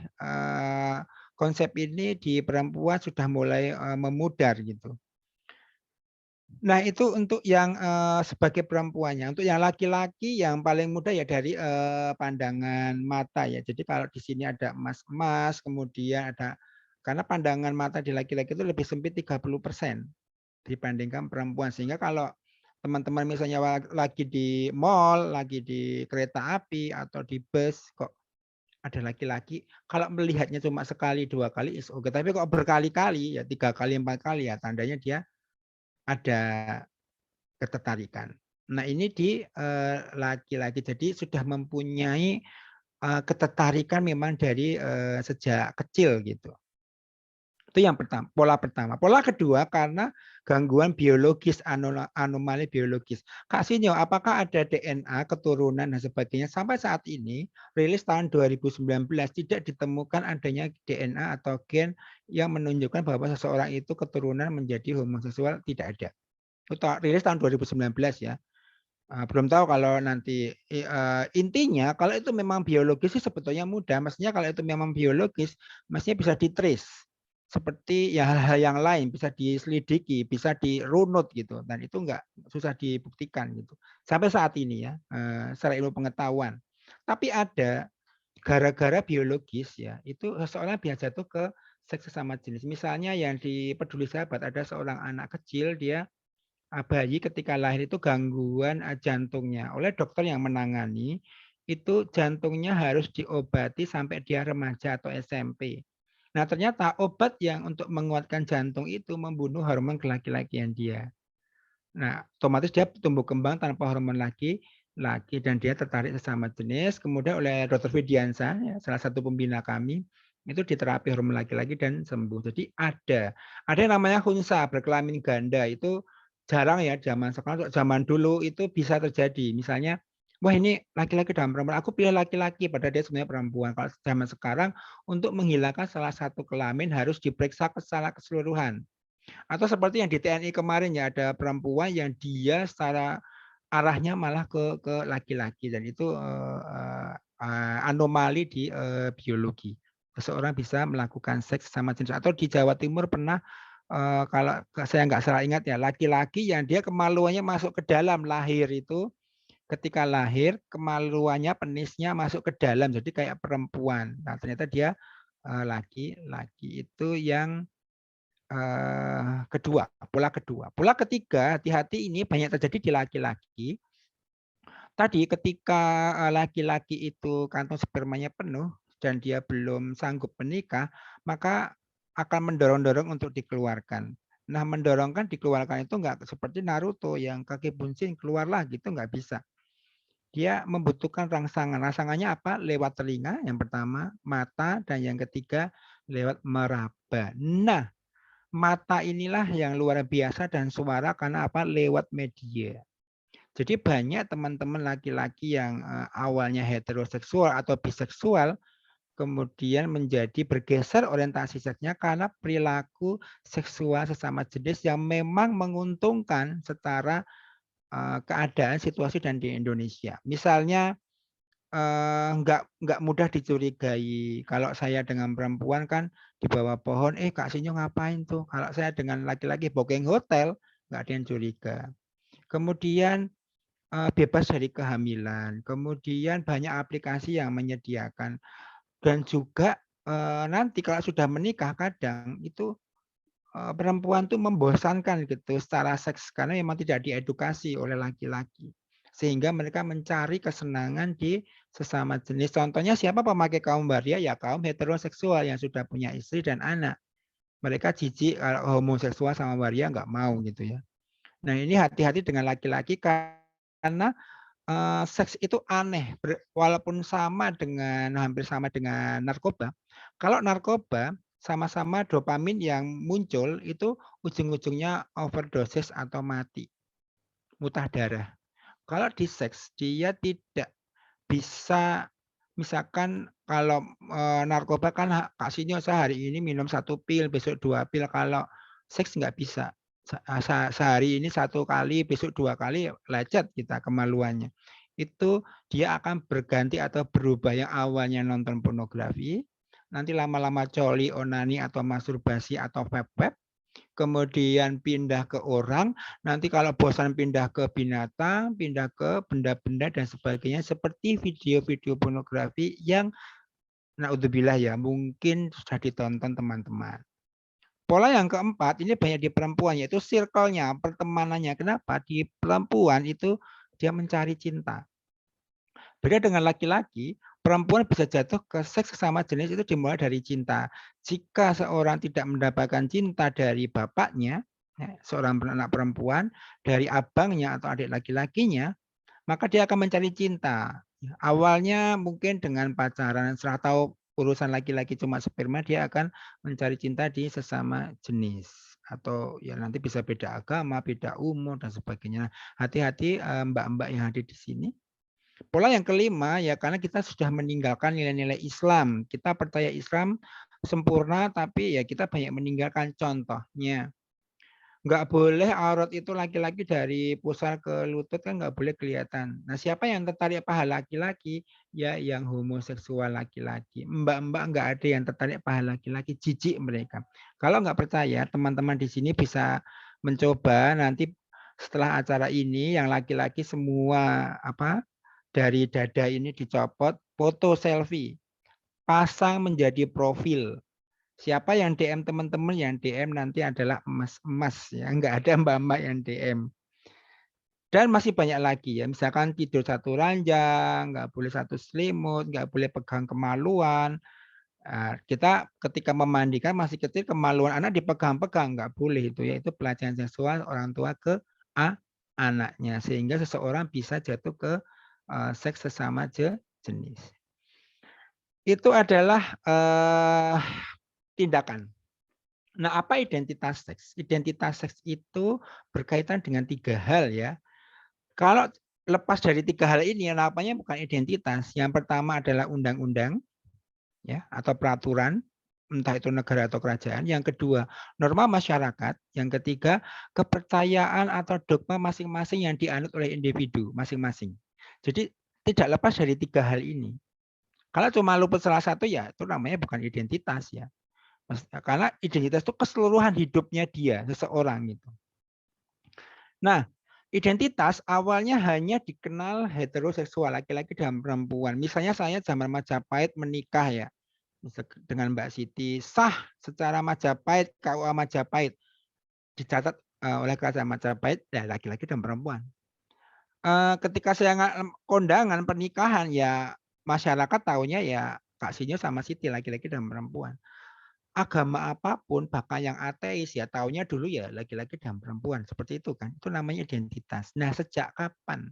konsep ini di perempuan sudah mulai memudar gitu. Nah, itu untuk yang sebagai perempuannya. Untuk yang laki-laki yang paling mudah ya dari pandangan mata ya. Jadi kalau di sini ada emas-emas, kemudian ada karena pandangan mata di laki-laki itu lebih sempit 30% dibandingkan perempuan. Sehingga kalau teman-teman misalnya lagi di mall, lagi di kereta api atau di bus, kok ada laki-laki, kalau melihatnya cuma sekali, 2 kali is oke. Tapi kok berkali-kali, ya 3 kali, 4 kali, ya tandanya dia ada ketertarikan. Nah, ini di laki-laki. Jadi sudah mempunyai ketertarikan memang dari sejak kecil gitu. Itu yang pertama, pola pertama. Pola kedua karena gangguan biologis, anomali biologis. Kak Sinyo, apakah ada DNA, keturunan dan sebagainya? Sampai saat ini, rilis tahun 2019 tidak ditemukan adanya DNA atau gen yang menunjukkan bahwa seseorang itu keturunan menjadi homoseksual, tidak ada. Itu rilis tahun 2019 ya. Belum tahu kalau nanti intinya kalau itu memang biologis sih sebetulnya mudah. Maksudnya kalau itu memang biologis, mestinya bisa di-trace. Seperti ya hal-hal yang lain bisa diselidiki, bisa dirunut gitu. Dan itu enggak susah dibuktikan gitu. Sampai saat ini ya, secara ilmu pengetahuan. Tapi ada gara-gara biologis ya, itu seseorang biasa jatuh ke seks sesama jenis. Misalnya yang di Peduli Sahabat ada seorang anak kecil dia bayi ketika lahir itu gangguan jantungnya. Oleh dokter yang menangani, itu jantungnya harus diobati sampai dia remaja atau SMP. Nah, ternyata obat yang untuk menguatkan jantung itu membunuh hormon kelaki-lakian dia. Nah, otomatis dia tumbuh kembang tanpa hormon lagi dan dia tertarik sesama jenis. Kemudian oleh Dr. Widiansa, ya, salah satu pembina kami, itu diterapi hormon laki-laki dan sembuh. Jadi ada yang namanya khunsa, berkelamin ganda, itu jarang ya zaman sekarang. Zaman dulu itu bisa terjadi. Misalnya, wah ini laki-laki dan perempuan, aku pilih laki-laki padahal dia sebenarnya perempuan. Kalau zaman sekarang untuk menghilangkan salah satu kelamin harus diperiksa secara keseluruhan. Atau seperti yang di TNI kemarin ya, ada perempuan yang dia secara arahnya malah ke laki-laki dan itu anomali di biologi. Seseorang bisa melakukan seks sama jenis. Atau di Jawa Timur pernah kalau saya nggak salah ingat ya, laki-laki yang dia kemaluannya masuk ke dalam lahir itu, ketika lahir kemaluannya, penisnya masuk ke dalam jadi kayak perempuan. Nah, ternyata dia laki-laki itu yang kedua, pola kedua. Pola ketiga, hati-hati ini banyak terjadi di laki-laki. Tadi ketika laki-laki itu kantong spermanya penuh dan dia belum sanggup menikah, maka akan mendorong-dorong untuk dikeluarkan. Nah, mendorongkan dikeluarkan itu enggak seperti Naruto yang kaki buncit keluarlah gitu, enggak bisa. Dia membutuhkan rangsangan. Rangsangannya apa? Lewat telinga yang pertama, mata, dan yang ketiga lewat meraba. Nah, mata inilah yang luar biasa dan suara karena apa? Lewat media. Jadi banyak teman-teman laki-laki yang awalnya heteroseksual atau biseksual kemudian menjadi bergeser orientasi seksnya karena perilaku seksual sesama jenis yang memang menguntungkan secara keadaan situasi dan di Indonesia. Misalnya nggak mudah dicurigai. Kalau saya dengan perempuan kan di bawah pohon, Kak Sinyo ngapain tuh? Kalau saya dengan laki-laki booking hotel, nggak ada yang curiga. Kemudian bebas dari kehamilan. Kemudian banyak aplikasi yang menyediakan. Dan juga nanti kalau sudah menikah kadang itu perempuan tuh membosankan gitu secara seks karena memang tidak diedukasi oleh laki-laki. Sehingga mereka mencari kesenangan di sesama jenis. Contohnya siapa pemakai kaum waria? Ya kaum heteroseksual yang sudah punya istri dan anak. Mereka jijik kalau homoseksual sama waria nggak mau gitu ya. Nah ini hati-hati dengan laki-laki karena seks itu aneh, walaupun hampir sama dengan narkoba. Kalau narkoba sama-sama dopamin yang muncul itu ujung-ujungnya overdosis atau mati, muntah darah. Kalau di seks dia tidak bisa, misalkan kalau narkoba kan Kak Sinyo hari ini minum 1 pil, besok 2 pil. Kalau seks nggak bisa. Sehari ini 1 kali, besok 2 kali, lecet kita kemaluannya. Itu dia akan berganti atau berubah yang awalnya nonton pornografi, nanti lama-lama coli, onani, atau masturbasi, atau vape-vape, kemudian pindah ke orang, nanti kalau bosan pindah ke binatang, pindah ke benda-benda dan sebagainya, seperti video-video pornografi yang naudzubillah ya, mungkin sudah ditonton teman-teman. Pola yang keempat, ini banyak di perempuan, yaitu circle-nya, pertemanannya. Kenapa? Di perempuan itu dia mencari cinta. Beda dengan laki-laki, perempuan bisa jatuh ke seks sesama jenis itu dimulai dari cinta. Jika seorang tidak mendapatkan cinta dari bapaknya, seorang anak perempuan, dari abangnya atau adik laki-lakinya, maka dia akan mencari cinta. Awalnya mungkin dengan pacaran, setelah tahu urusan laki-laki cuma sperma, dia akan mencari cinta di sesama jenis. Atau ya nanti bisa beda agama, beda umur, dan sebagainya. Hati-hati mbak-mbak yang hadir di sini. Pola yang kelima, ya karena kita sudah meninggalkan nilai-nilai Islam. Kita percaya Islam sempurna, tapi ya kita banyak meninggalkan contohnya. Nggak boleh aurat itu laki-laki dari pusar ke lutut kan nggak boleh kelihatan. Nah siapa yang tertarik paha laki-laki? Ya yang homoseksual laki-laki. Mbak-mbak nggak ada yang tertarik paha laki-laki, jijik mereka. Kalau nggak percaya, teman-teman di sini bisa mencoba nanti setelah acara ini yang laki-laki semua dari dada ini dicopot, foto selfie, pasang menjadi profil. Siapa yang DM teman-teman, yang DM nanti adalah emas-emas ya, enggak ada mbak-mbak yang DM. Dan masih banyak lagi ya, misalkan tidur satu ranjang, enggak boleh satu selimut, enggak boleh pegang kemaluan. Kita ketika memandikan masih kecil, kemaluan anak dipegang-pegang, enggak boleh itu ya, itu pelecehan seksual orang tua ke anaknya, sehingga seseorang bisa jatuh ke seks sesama jenis. Itu adalah tindakan. Nah, apa identitas seks? Identitas seks itu berkaitan dengan 3 hal ya. Kalau lepas dari 3 hal ini, namanya bukan identitas. Yang pertama adalah undang-undang ya atau peraturan, entah itu negara atau kerajaan. Yang kedua, norma masyarakat. Yang ketiga, kepercayaan atau dogma masing-masing yang dianut oleh individu masing-masing. Jadi tidak lepas dari 3 hal ini. Kalau cuma luput salah satu ya itu namanya bukan identitas ya. Karena identitas itu keseluruhan hidupnya dia, seseorang gitu. Nah, identitas awalnya hanya dikenal heteroseksual, laki-laki dan perempuan. Misalnya saya zaman Majapahit menikah ya. dengan Mbak Siti, sah secara Majapahit, KUA Majapahit, dicatat oleh Kerajaan Majapahit, ya laki-laki dan perempuan. Ketika saya kondangan pernikahan, ya masyarakat tahunya ya Kak Sinyo sama Siti, laki-laki dan perempuan. Agama apapun, bahkan yang ateis ya taunya dulu ya laki-laki dan perempuan, seperti itu kan. Itu namanya identitas. Nah, sejak kapan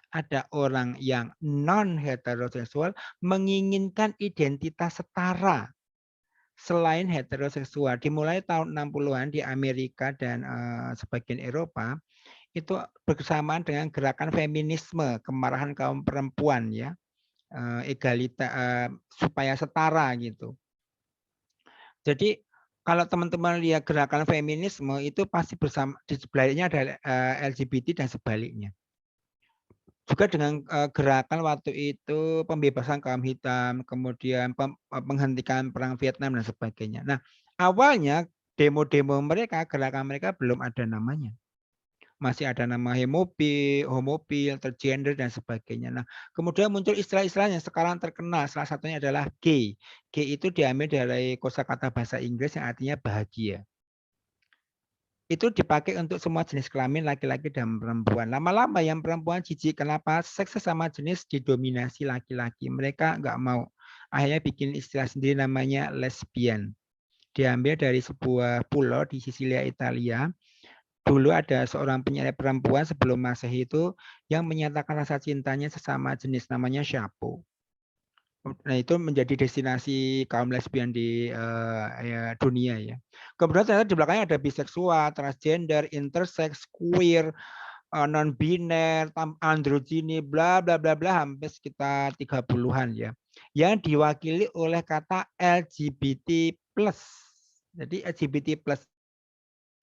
ada orang yang non heteroseksual menginginkan identitas setara selain heteroseksual? Dimulai tahun 60-an di Amerika dan sebagian Eropa, itu bersamaan dengan gerakan feminisme, kemarahan kaum perempuan ya, egalita supaya setara gitu. Jadi kalau teman-teman lihat gerakan feminisme itu pasti bersama di sebaliknya ada LGBT dan sebaliknya. Juga dengan gerakan waktu itu pembebasan kaum hitam, kemudian menghentikan perang Vietnam dan sebagainya. Nah, awalnya demo-demo mereka, gerakan mereka belum ada namanya. Masih ada nama homofil, transgender dan sebagainya. Nah, kemudian muncul istilah-istilah yang sekarang terkenal. Salah satunya adalah gay. Gay itu diambil dari kosakata bahasa Inggris yang artinya bahagia. Itu dipakai untuk semua jenis kelamin laki-laki dan perempuan. Lama-lama yang perempuan jijik. Kenapa? Seks sesama jenis didominasi laki-laki. Mereka nggak mau. Akhirnya bikin istilah sendiri namanya lesbian. Diambil dari sebuah pulau di Sisilia, Italia. Dulu ada seorang penyair perempuan sebelum Masehi itu yang menyatakan rasa cintanya sesama jenis, namanya Chapeau. Nah, itu menjadi destinasi kaum lesbian di dunia ya. Kemudian ternyata di belakangnya ada biseksual, transgender, intersex, queer, non-biner, androgyny, bla bla bla bla, hampir sekitar 30-an ya. Yang diwakili oleh kata LGBT+. Jadi LGBT+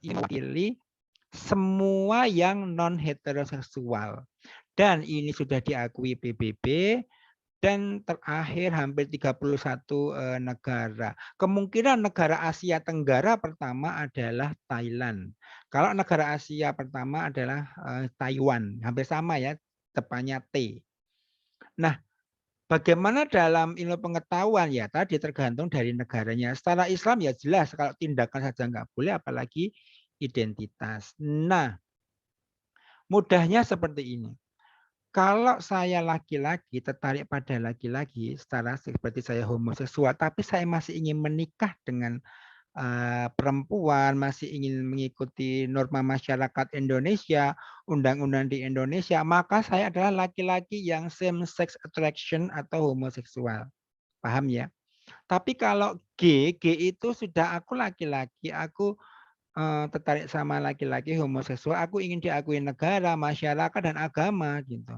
ini mewakili semua yang non heteroseksual, dan ini sudah diakui PBB dan terakhir hampir 31 negara. Kemungkinan negara Asia Tenggara pertama adalah Thailand. Kalau negara Asia pertama adalah Taiwan, hampir sama ya, depannya T. Nah, bagaimana dalam ilmu pengetahuan ya tadi tergantung dari negaranya. Secara Islam ya jelas kalau tindakan saja nggak boleh, apalagi identitas. Nah, mudahnya seperti ini. Kalau saya laki-laki tertarik pada laki-laki secara seperti saya homoseksual, tapi saya masih ingin menikah dengan perempuan, masih ingin mengikuti norma masyarakat Indonesia, undang-undang di Indonesia, maka saya adalah laki-laki yang same sex attraction atau homoseksual. Paham ya? Tapi kalau G itu sudah aku laki-laki, aku tertarik sama laki-laki homoseksual, aku ingin diakui negara, masyarakat, dan agama gitu.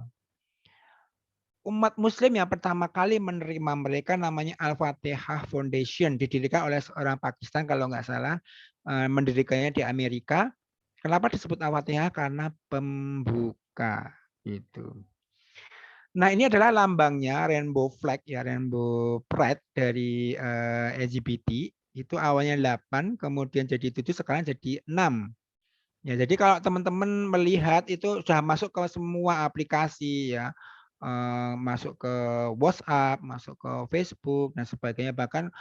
Umat Muslim yang pertama kali menerima mereka namanya Al-Fatihah Foundation, didirikan oleh seorang Pakistan kalau nggak salah, mendirikannya di Amerika. Kenapa disebut Al-Fatihah? Karena pembuka gitu. Nah, ini adalah lambangnya rainbow flag ya, rainbow pride dari LGBT. Itu awalnya 8, kemudian jadi 7, sekarang jadi 6. Ya, jadi kalau teman-teman melihat itu sudah masuk ke semua aplikasi ya, masuk ke WhatsApp, masuk ke Facebook dan sebagainya. Bahkan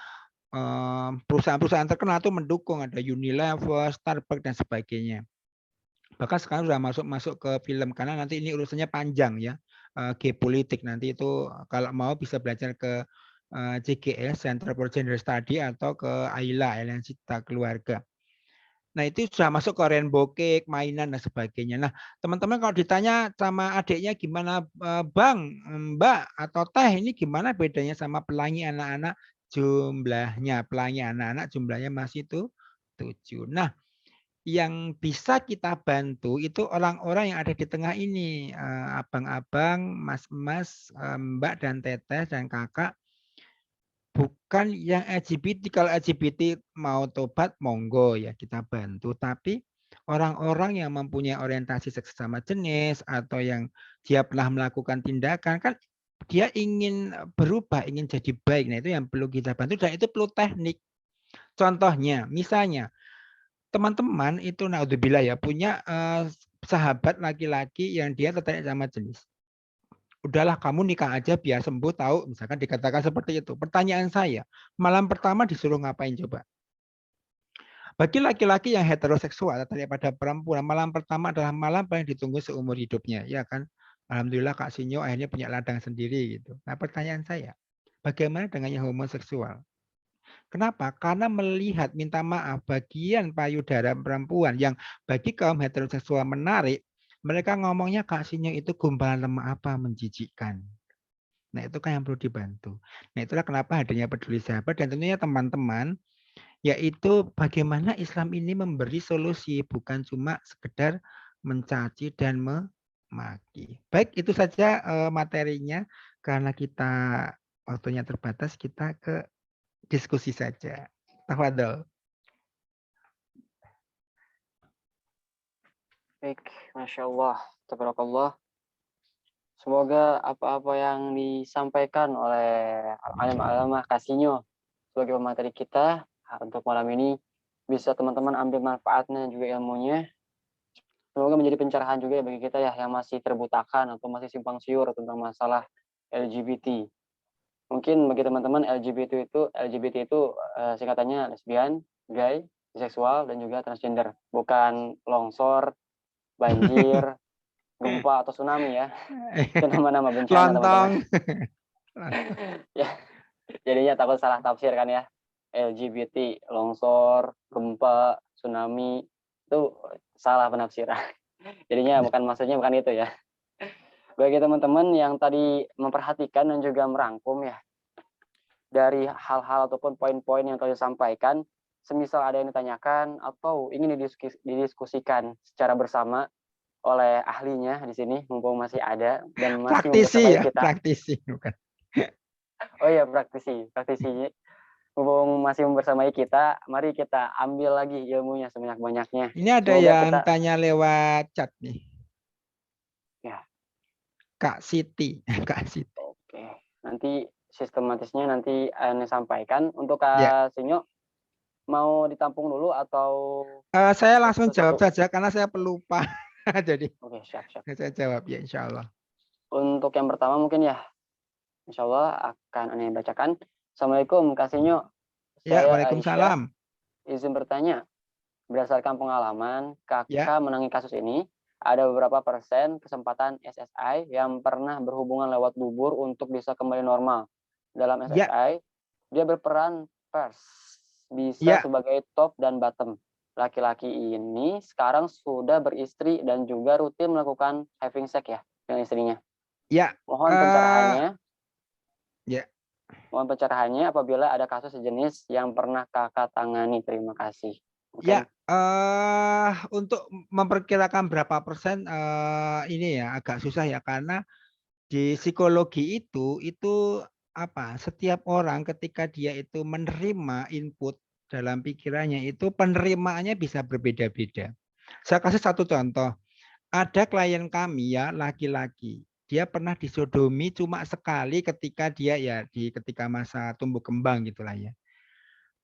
perusahaan-perusahaan terkenal itu mendukung, ada Unilever, Starbucks dan sebagainya. Bahkan sekarang sudah masuk ke film karena nanti ini urusannya panjang ya, geopolitik. Nanti itu kalau mau bisa belajar ke CGS, Center for Gender Study, atau ke AILA, Aliansi Cipta Keluarga. Nah, itu sudah masuk ke rainbow cake, mainan dan sebagainya. Nah, teman-teman kalau ditanya sama adiknya gimana, Bang, Mbak, atau Teh, ini gimana bedanya sama pelangi anak-anak? Jumlahnya, pelangi anak-anak jumlahnya masih 7. Nah, yang bisa kita bantu itu orang-orang yang ada di tengah ini, abang-abang, mas-mas, Mbak dan Teteh dan Kakak. Bukan yang LGBT, kalau LGBT mau tobat monggo ya kita bantu, tapi orang-orang yang mempunyai orientasi seks sama jenis atau yang dia pernah melakukan tindakan, kan dia ingin berubah, ingin jadi baik. Nah, itu yang perlu kita bantu dan itu perlu teknik. Contohnya, misalnya teman-teman itu naudzubillah ya punya sahabat laki-laki yang dia tertarik sama jenis. udahlah kamu nikah aja biar sembuh tahu, misalkan dikatakan seperti itu. Pertanyaan saya, malam pertama disuruh ngapain coba? Bagi laki-laki yang heteroseksual daripada perempuan, malam pertama adalah malam paling ditunggu seumur hidupnya, ya kan? Alhamdulillah Kak Sinyo akhirnya punya ladang sendiri gitu. Nah, pertanyaan saya, bagaimana dengan yang homoseksual? Kenapa? Karena melihat minta maaf bagian payudara perempuan yang bagi kaum heteroseksual menarik, mereka ngomongnya Kak Sinyo itu gumpalan lemak apa menjijikkan. Nah, itu kan yang perlu dibantu. Nah, itulah kenapa hadirnya Peduli Sahabat dan tentunya teman-teman, yaitu bagaimana Islam ini memberi solusi, bukan cuma sekedar mencaci dan memaki. Baik, itu saja materinya. Karena kita waktunya terbatas, kita ke diskusi saja. Tafadhol. Baik, Masya Allah, tabarakallah. Semoga apa-apa yang disampaikan oleh alim-alimah Kak Sinyo sebagai pemateri kita untuk malam ini bisa teman-teman ambil manfaatnya dan juga ilmunya. Semoga menjadi pencerahan juga ya bagi kita ya yang masih terbutakan atau masih simpang siur tentang masalah LGBT. Mungkin bagi teman-teman LGBT itu singkatannya lesbian, gay, biseksual dan juga transgender. Bukan longsor, banjir, gempa atau tsunami ya. Itu nama-nama bencana teman-teman. Lontong. Ya, jadinya takut salah tafsir kan ya. LGBT, longsor, gempa, tsunami itu salah penafsiran. Jadinya maksudnya bukan itu ya. Bagi teman-teman yang tadi memperhatikan dan juga merangkum ya dari hal-hal ataupun poin-poin yang telah disampaikan, semisal ada yang ditanyakan atau ingin didiskusikan secara bersama oleh ahlinya di sini, mumpung masih ada dan masih Praktisi membersamai ya, kita. praktisi bukan. Oh iya, praktisinya. Mumpung masih membersamai kita, mari kita ambil lagi ilmunya sebanyak-banyaknya. Ini ada Semoga yang kita tanya lewat chat nih. ya, Kak Siti, Kak Siti. oke. Nanti sistematisnya nanti Anda sampaikan. Untuk Ya. Kak Sinyo, mau ditampung dulu atau Saya langsung jawab satu-satu? saja karena saya pelupa. Jadi Oke, siap. saya jawab ya insya Allah. Untuk yang pertama mungkin ya, insya Allah akan Anda bacakan. Assalamualaikum Kak Sinyo. Ya, Saya Aisyah, Waalaikumsalam. izin bertanya. Berdasarkan pengalaman Ya, kakak menangani kasus ini, ada beberapa persen kesempatan SSI yang pernah berhubungan lewat bubur untuk bisa kembali normal. Dalam ya, SSI, dia berperan pers, bisa ya, sebagai top dan bottom. Laki-laki ini sekarang sudah beristri dan juga rutin melakukan having sex ya dengan istrinya. ya. Mohon pencerahannya. Ya. Mohon pencerahannya apabila ada kasus sejenis yang pernah kakak tangani. Terima kasih. Ya, Mungkin untuk memperkirakan berapa persen ini ya agak susah ya karena di psikologi itu apa? Setiap orang ketika dia itu menerima input dalam pikirannya itu penerimaannya bisa berbeda-beda. Saya kasih satu contoh. Ada klien kami ya laki-laki. Dia pernah disodomi cuma sekali ketika dia ya ketika masa tumbuh kembang gitulah ya.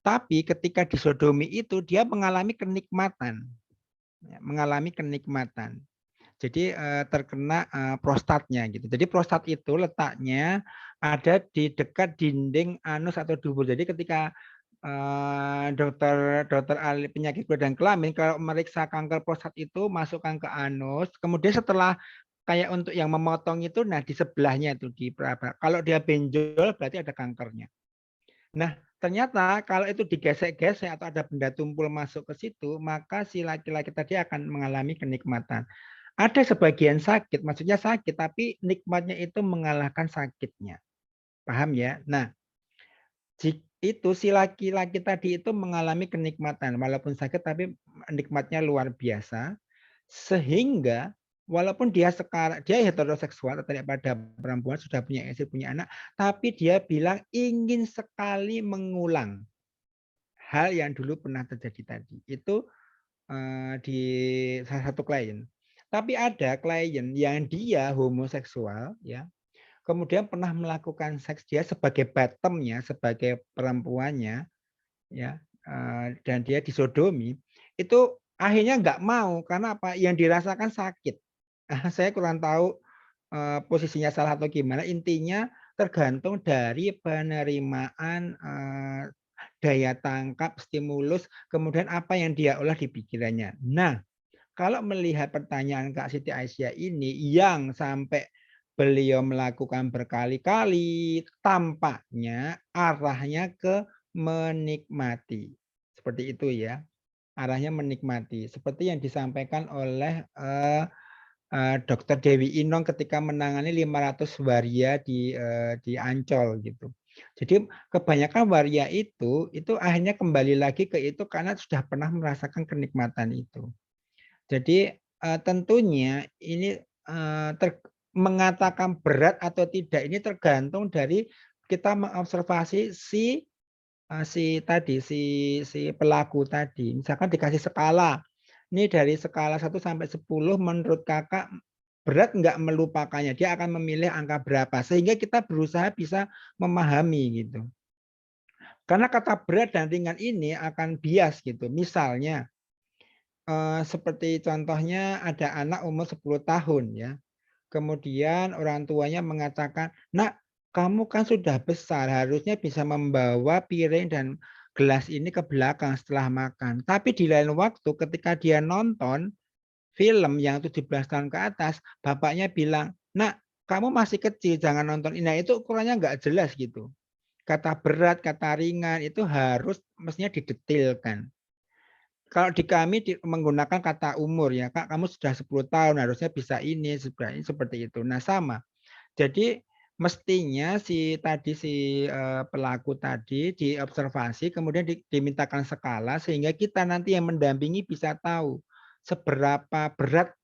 Tapi ketika disodomi itu dia mengalami kenikmatan, ya, mengalami kenikmatan. Jadi terkena prostatnya gitu. Jadi prostat itu letaknya ada di dekat dinding anus atau dubur. Jadi ketika dokter ahli penyakit kulit dan kelamin kalau meriksa kanker prostat itu masukkan ke anus, kemudian setelah kayak untuk yang memotong itu, nah di sebelahnya itu di kalau dia benjol berarti ada kankernya. Nah, ternyata kalau itu digesek-gesek atau ada benda tumpul masuk ke situ, maka si laki-laki tadi akan mengalami kenikmatan. Ada sebagian sakit, maksudnya sakit, tapi nikmatnya itu mengalahkan sakitnya. Paham ya? Nah, itu si laki-laki tadi itu mengalami kenikmatan, walaupun sakit tapi nikmatnya luar biasa, sehingga walaupun dia sekarang dia heteroseksual daripada perempuan sudah punya istri punya anak, tapi dia bilang ingin sekali mengulang hal yang dulu pernah terjadi tadi. Itu di salah satu klien. Tapi ada klien yang dia homoseksual ya, kemudian pernah melakukan seks dia sebagai bottomnya, sebagai perempuannya ya, dan dia disodomi, itu akhirnya nggak mau karena apa? Yang dirasakan sakit. Saya kurang tahu posisinya salah atau gimana, intinya tergantung dari penerimaan, daya tangkap, stimulus, kemudian apa yang dia olah di pikirannya. Nah, kalau melihat pertanyaan Kak Siti Aisyah ini yang sampai beliau melakukan berkali-kali, tampaknya arahnya ke menikmati. Seperti itu ya, arahnya menikmati. Seperti yang disampaikan oleh, Dokter Dewi Inong ketika menangani 500 waria di Ancol gitu. Jadi kebanyakan waria itu akhirnya kembali lagi ke itu karena sudah pernah merasakan kenikmatan itu. Jadi, tentunya ini, mengatakan berat atau tidak ini tergantung dari kita mengobservasi si pelaku tadi. Misalkan dikasih skala, ini dari skala 1 sampai 10 menurut Kakak berat nggak melupakannya? Dia akan memilih angka berapa? Sehingga kita berusaha bisa memahami gitu. Karena kata berat dan ringan ini akan bias gitu. Misalnya, seperti contohnya ada anak umur 10 tahun ya, kemudian orang tuanya mengatakan, "Nak, kamu kan sudah besar, harusnya bisa membawa piring dan gelas ini ke belakang setelah makan." Tapi di lain waktu ketika dia nonton film yang 17 tahun ke atas, bapaknya bilang, "Nak, kamu masih kecil, jangan nonton ini." Nah, itu ukurannya nggak jelas gitu. Kata berat, kata ringan itu harus mestinya didetilkan. Kalau di kami menggunakan kata umur ya, "Kak, kamu sudah 10 tahun, harusnya bisa ini, seperti itu." Nah, sama. Jadi mestinya pelaku tadi diobservasi kemudian dimintakan skala sehingga kita nanti yang mendampingi bisa tahu seberapa berat,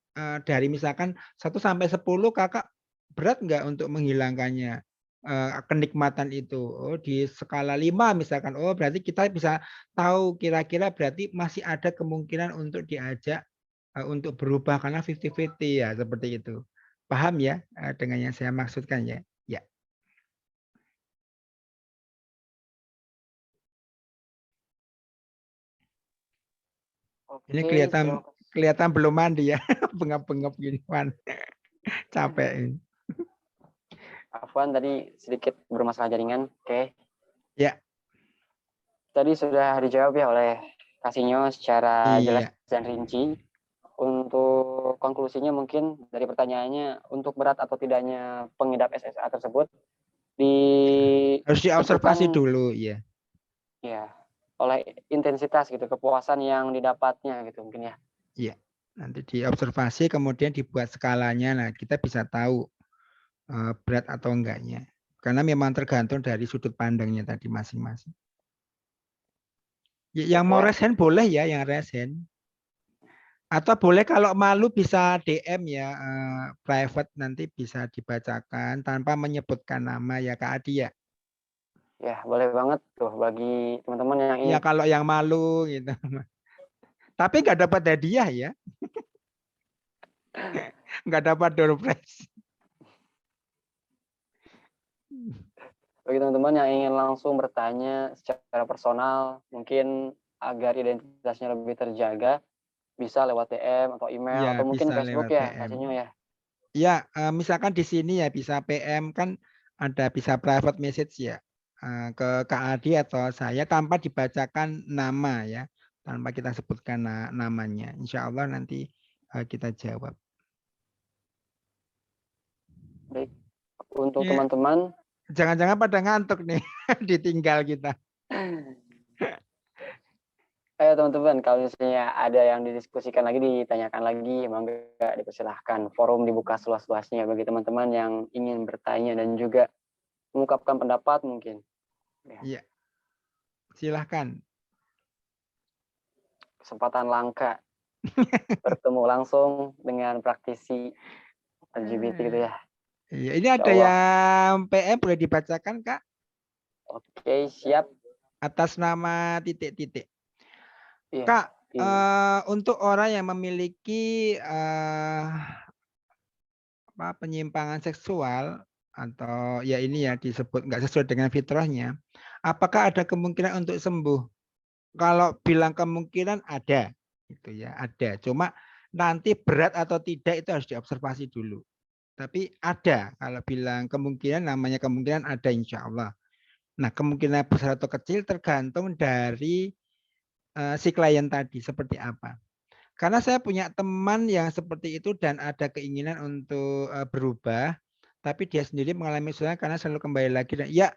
dari misalkan 1 sampai 10 Kakak berat nggak untuk menghilangkannya, kenikmatan itu. Oh di skala 5 misalkan, oh berarti kita bisa tahu kira-kira berarti masih ada kemungkinan untuk diajak, untuk berubah karena 50-50 ya seperti itu. Paham ya, dengan yang saya maksudkan ya? Ya. Ini Oke, kelihatan terima kasih. kelihatan belum mandi ya, bengap-bengap gini, Wan. Capek ini. Afwan tadi sedikit bermasalah jaringan. Oke. Ya, Tadi sudah dijawab ya oleh Kasinyo secara jelas iya. dan rinci. Untuk konklusinya mungkin dari pertanyaannya, untuk berat atau tidaknya pengidap SSA tersebut Harus diobservasi ditentukan dulu, ya. ya oleh intensitas gitu, kepuasan yang didapatnya gitu mungkin ya. Iya. Nanti diobservasi kemudian dibuat skalanya. Nah, kita bisa tahu berat atau enggaknya. Karena memang tergantung dari sudut pandangnya tadi masing-masing. Yang Sip mau ya. resen boleh ya, yang resen. Atau boleh kalau malu bisa DM ya, private nanti bisa dibacakan tanpa menyebutkan nama ya Kak Adi ya. Ya, boleh banget tuh bagi teman-teman yang Ya ingin. kalau yang malu gitu. Tapi nggak dapat hadiah ya. Nggak dapat door prize. Bagi teman-teman yang ingin langsung bertanya secara personal, mungkin agar identitasnya lebih terjaga, bisa lewat DM atau email Ya atau mungkin bisa Facebook lewat ya, PM. Kasinyo ya. Ya misalkan di sini ya bisa PM kan ada bisa private message ya ke Kak Adi atau saya tanpa dibacakan nama ya. Tanpa kita sebutkan namanya. Insya Allah nanti kita jawab. Baik, untuk Ya, teman-teman, jangan-jangan pada ngantuk nih, ditinggal kita. ayo teman-teman, kalau misalnya ada yang didiskusikan lagi, ditanyakan lagi, monggo dipersilahkan. Forum dibuka seluas-luasnya bagi teman-teman yang ingin bertanya dan juga mengungkapkan pendapat mungkin. Iya, silahkan. Kesempatan langka bertemu langsung dengan praktisi LGBT gitu ya. Iya, ini Insya ada Allah. yang PM boleh dibacakan Kak? Oke, siap. Atas nama titik-titik. Iya. Kak, Ini. untuk orang yang memiliki penyimpangan seksual atau ya ini ya disebut nggak sesuai dengan fitrahnya, apakah ada kemungkinan untuk sembuh? Kalau bilang kemungkinan ada, gitu ya, ada. Cuma nanti berat atau tidak itu harus diobservasi dulu. Tapi ada, kalau bilang kemungkinan, namanya kemungkinan ada insya Allah. Nah, kemungkinan besar atau kecil tergantung dari si klien tadi seperti apa. Karena saya punya teman yang seperti itu dan ada keinginan untuk berubah, tapi dia sendiri mengalami kesulitan karena selalu kembali lagi. Dan ya,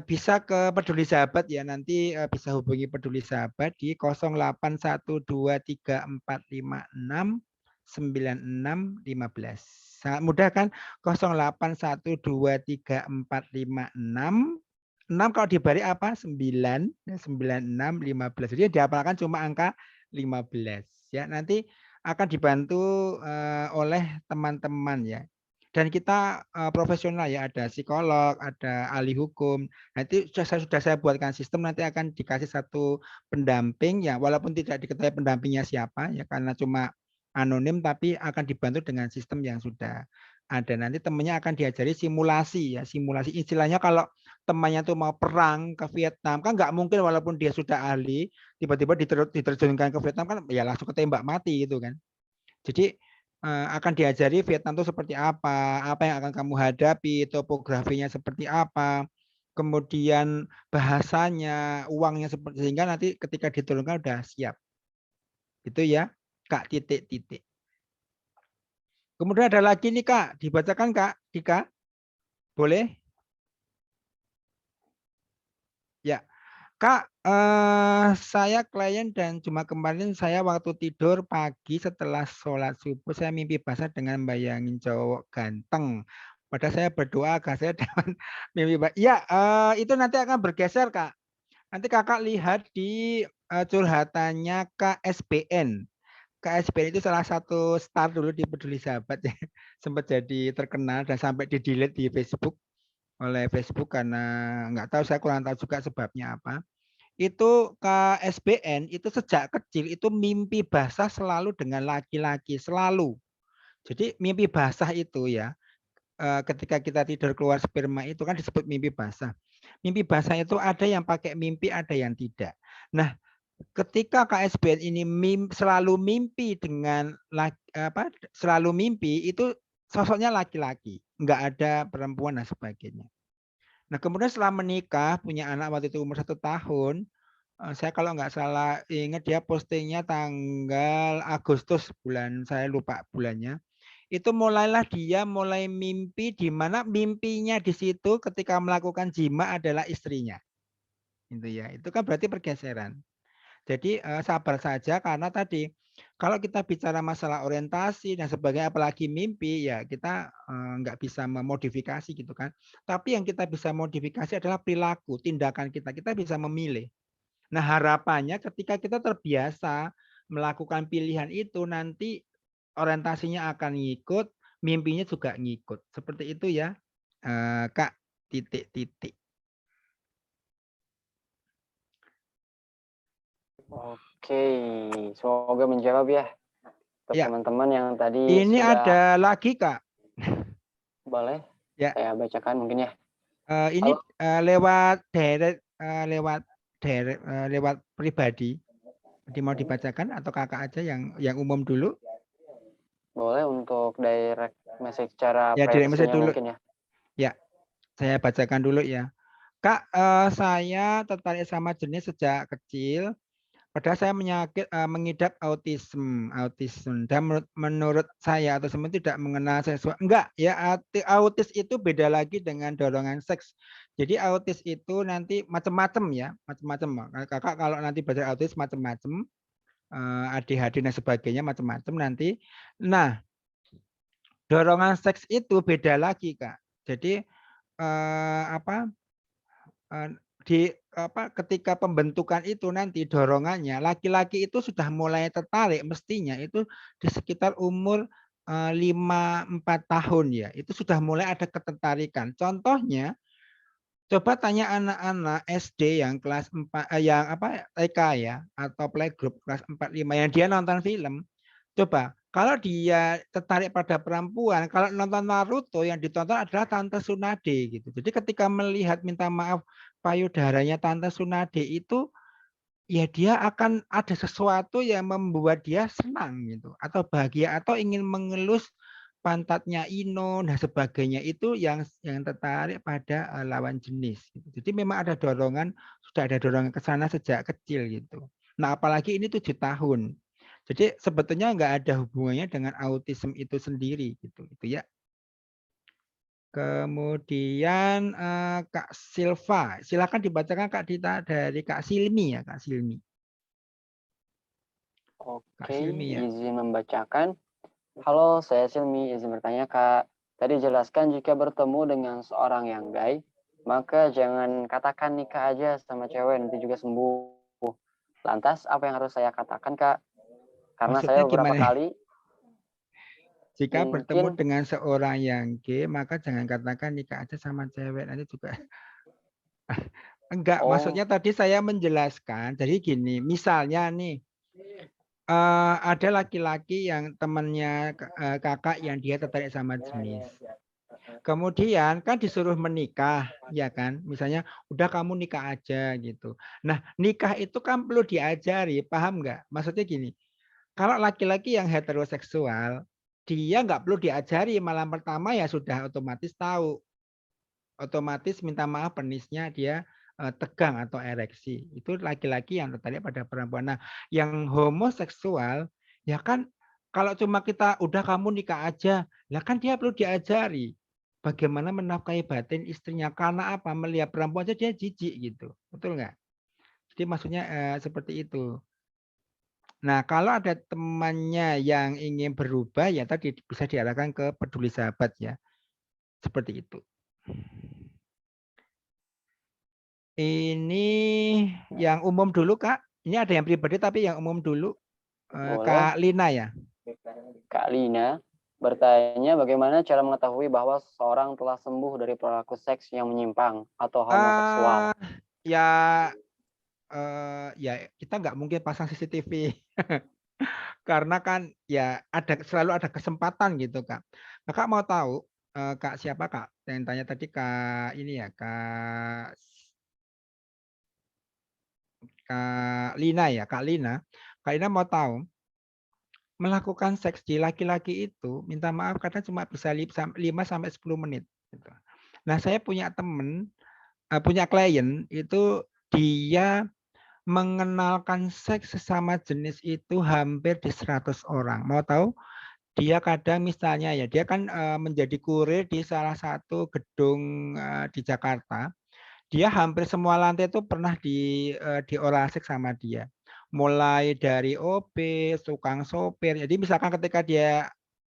bisa ke Peduli Sahabat ya, nanti bisa hubungi Peduli Sahabat di 081234569615. Sangat mudah kan? 08123456 kalau dibalik apa? 9, 96, 15. Jadi dihafalkan cuma angka 15 ya. Nanti akan dibantu oleh teman-teman ya. Dan kita profesional ya, ada psikolog, ada ahli hukum. Nanti sudah saya buatkan sistem, nanti akan dikasih satu pendamping ya, walaupun tidak diketahui pendampingnya siapa ya, karena cuma anonim, tapi akan dibantu dengan sistem yang sudah ada. Nanti temannya akan diajari simulasi ya, simulasi istilahnya kalau temannya tuh mau perang ke Vietnam kan nggak mungkin walaupun dia sudah ahli tiba-tiba diterjunkan ke Vietnam kan ya langsung ketembak mati gitu kan. Jadi akan diajari Vietnam itu seperti apa yang akan kamu hadapi, topografinya seperti apa, kemudian bahasanya, uangnya seperti, sehingga nanti ketika diturunkan udah siap. Itu ya, Kak titik-titik. Kemudian ada lagi nih Kak, dibacakan Kak Dika, boleh? Ya. Kak, saya klien dan cuma kemarin saya waktu tidur pagi setelah sholat subuh saya mimpi basah dengan bayangin cowok ganteng. Padahal saya berdoa agar saya dapat mimpi basah. Ya, itu nanti akan bergeser Kak. Nanti Kakak lihat di curhatannya KSBN. KSBN itu salah satu star dulu di Peduli Sahabat ya. Sempat jadi terkenal dan sampai di-delete di Facebook oleh Facebook karena nggak tahu, saya kurang tahu juga sebabnya apa. Itu KSBN itu sejak kecil itu mimpi basah selalu dengan laki-laki, selalu. Jadi mimpi basah itu ya, ketika kita tidur keluar sperma itu kan disebut mimpi basah. Mimpi basah itu ada yang pakai mimpi, ada yang tidak. Nah, ketika KSBN ini selalu mimpi dengan selalu mimpi itu sosoknya laki-laki, nggak ada perempuan dan sebagainya. Nah, kemudian setelah menikah, punya anak waktu itu umur 1 tahun, saya kalau nggak salah ingat dia postingnya tanggal Agustus, bulan saya lupa bulannya. Itu mulailah dia mulai mimpi di mana mimpinya di situ ketika melakukan jima adalah istrinya. Itu ya. Itu kan berarti pergeseran. Jadi sabar saja karena tadi kalau kita bicara masalah orientasi dan sebagainya apalagi mimpi ya kita nggak bisa memodifikasi gitu kan. Tapi yang kita bisa modifikasi adalah perilaku, tindakan kita. Kita bisa memilih. Nah, harapannya ketika kita terbiasa melakukan pilihan itu nanti orientasinya akan ngikut, mimpinya juga ngikut. Seperti itu ya, Kak, titik-titik. Oke, semoga menjawab ya untuk Ya, teman-teman yang tadi ini sudah. ada lagi, Kak. Boleh Ya, saya bacakan mungkin ya. ini lewat lewat pribadi. Jadi mau dibacakan atau Kakak aja yang umum dulu? Boleh untuk direct message secara Ya, direct message privasinya dulu. mungkin ya. Ya, saya bacakan dulu ya. Kak, saya tertarik sama jenis sejak kecil. Padahal saya mengidap autism. Dan menurut saya autism itu tidak mengenal seksual. Enggak, ya autis itu beda lagi dengan dorongan seks. Jadi autis itu nanti macam-macam ya, macam-macam. Kakak kalau nanti belajar autis macam-macam, ADHD dan sebagainya macam-macam nanti. Nah, dorongan seks itu beda lagi, Kak. Jadi ketika pembentukan itu nanti dorongannya laki-laki itu sudah mulai tertarik mestinya itu di sekitar umur 5-4 tahun ya. Itu sudah mulai ada ketertarikan. Contohnya coba tanya anak-anak SD yang kelas 4 yang TK ya atau playgroup kelas 4-5 yang dia nonton film. Coba kalau dia tertarik pada perempuan, kalau nonton Naruto yang ditonton adalah Tante Tsunade gitu. Jadi ketika melihat minta maaf payudaranya Tante Tsunade itu ya dia akan ada sesuatu yang membuat dia senang gitu atau bahagia atau ingin mengelus pantatnya ino dan sebagainya itu yang tertarik pada lawan jenis. Gitu. Jadi memang ada dorongan, sudah ada dorongan ke sana sejak kecil gitu. Nah apalagi ini 7 tahun. Jadi sebetulnya nggak ada hubungannya dengan autism itu sendiri gitu ya. Kemudian Kak Silva, silakan dibacakan Kak Dita dari Kak Silmi ya Kak Silmi. Kak Oke, Silmi ya. izin membacakan. Halo, saya Silmi, izin bertanya Kak. Tadi jelaskan jika bertemu dengan seorang yang gay, maka jangan katakan nikah aja sama cewek, nanti juga sembuh. Lantas, apa yang harus saya katakan Kak? Karena Maksudnya saya beberapa gimana? kali Jika bertemu mungkin, dengan seorang yang gay, maka jangan katakan nikah aja sama cewek. Nanti juga enggak. oh, Maksudnya tadi saya menjelaskan. Jadi gini, misalnya nih ada laki-laki yang temannya kakak yang dia tertarik sama jenis. Kemudian kan disuruh menikah, ya kan? Misalnya udah kamu nikah aja gitu. Nah, nikah itu kan perlu diajari, paham nggak? Maksudnya gini, kalau laki-laki yang heteroseksual, dia nggak perlu diajari, malam pertama ya sudah otomatis tahu. Otomatis minta maaf penisnya dia tegang atau ereksi. Itu laki-laki yang tertarik pada perempuan. Nah, yang homoseksual, ya kan kalau cuma kita udah kamu nikah aja, lah kan dia perlu diajari bagaimana menafkahi batin istrinya. Karena apa? Melihat perempuan aja dia jijik gitu. Betul nggak? Jadi maksudnya seperti itu. Nah, kalau ada temannya yang ingin berubah, ya tadi bisa diarahkan ke peduli sahabat ya. Seperti itu. Ini yang umum dulu, Kak. Ini ada yang pribadi, tapi yang umum dulu. boleh. Kak Lina ya. Kak Lina bertanya bagaimana cara mengetahui bahwa seseorang telah sembuh dari perilaku seks yang menyimpang atau homoseksual. Ya, ya kita nggak mungkin pasang CCTV. Karena kan ya selalu ada kesempatan gitu, Kak. Kakak mau tahu, Kak siapa, Kak? Yang tanya tadi Kak ini ya, Kak Lina ya, Kak Lina. Kak Lina mau tahu, melakukan seks di laki-laki itu, minta maaf karena cuma bisa 5 sampai 10 menit. Gitu. Nah, saya punya temen, punya klien itu dia mengenalkan seks sesama jenis itu hampir di 100 orang. Mau tahu? Dia kadang misalnya ya, dia kan menjadi kurir di salah satu gedung di Jakarta. Dia hampir semua lantai itu pernah diorasik sama dia. Mulai dari OB, tukang sopir. Jadi misalkan ketika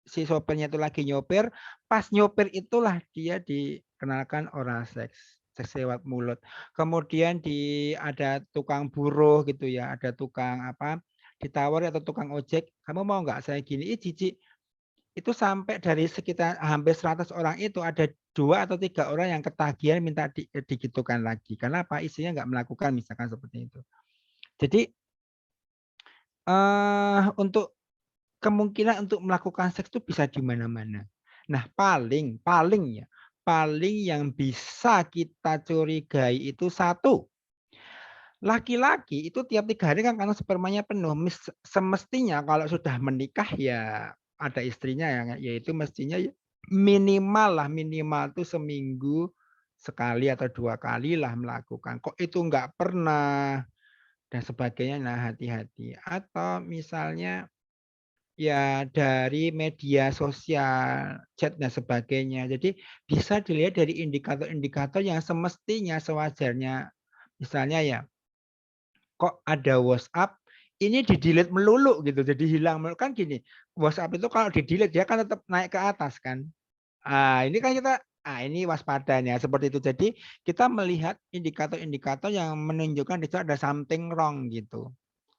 si sopirnya itu lagi nyopir, pas nyopir itulah dia dikenalkan oral seks lewat mulut. Kemudian ada tukang buruh gitu ya, ada tukang apa ditawari atau tukang ojek, kamu mau nggak saya gini? Jijik. Itu sampai dari sekitar hampir 100 orang itu ada 2 atau 3 orang yang ketagihan minta digitukan lagi. Karena apa? Istrinya nggak melakukan misalkan seperti itu. Jadi untuk kemungkinan untuk melakukan seks itu bisa di mana-mana. Nah, paling ya, paling yang bisa kita curigai itu satu, laki-laki itu tiap 3 hari kan karena spermanya penuh. Semestinya kalau sudah menikah ya ada istrinya ya, yaitu mestinya minimal tuh seminggu sekali atau 2 kali lah melakukan. Kok itu nggak pernah dan sebagainya, nah hati-hati. Atau misalnya ya dari media sosial, chat dan sebagainya. Jadi bisa dilihat dari indikator-indikator yang semestinya sewajarnya. Misalnya ya, kok ada WhatsApp ini di-delete melulu gitu, jadi hilang melulu. Kan gini, WhatsApp itu kalau di-delete dia kan tetap naik ke atas kan. Ini kan kita ini waspadanya seperti itu. Jadi kita melihat indikator-indikator yang menunjukkan di situ ada something wrong gitu.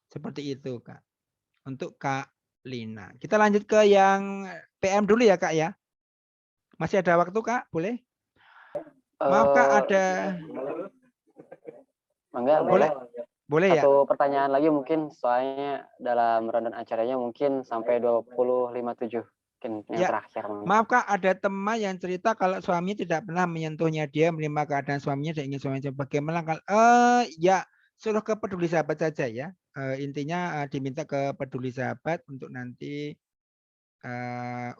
Seperti itu, Kak. Untuk Kak Lina. Kita lanjut ke yang PM dulu ya, Kak ya. Masih ada waktu, Kak? Boleh? Maaf, Kak, ada Enggak, boleh boleh ya? satu pertanyaan lagi mungkin, soalnya dalam rundown acaranya mungkin sampai 20.57. Mungkin yang Ya. terakhir. Maaf Kak, ada teman yang cerita kalau suaminya tidak pernah menyentuhnya, dia menerima keadaan suaminya dan ingin suaminya bagaimana kalau ya suruh ke peduli sahabat saja ya. Intinya diminta ke peduli sahabat untuk nanti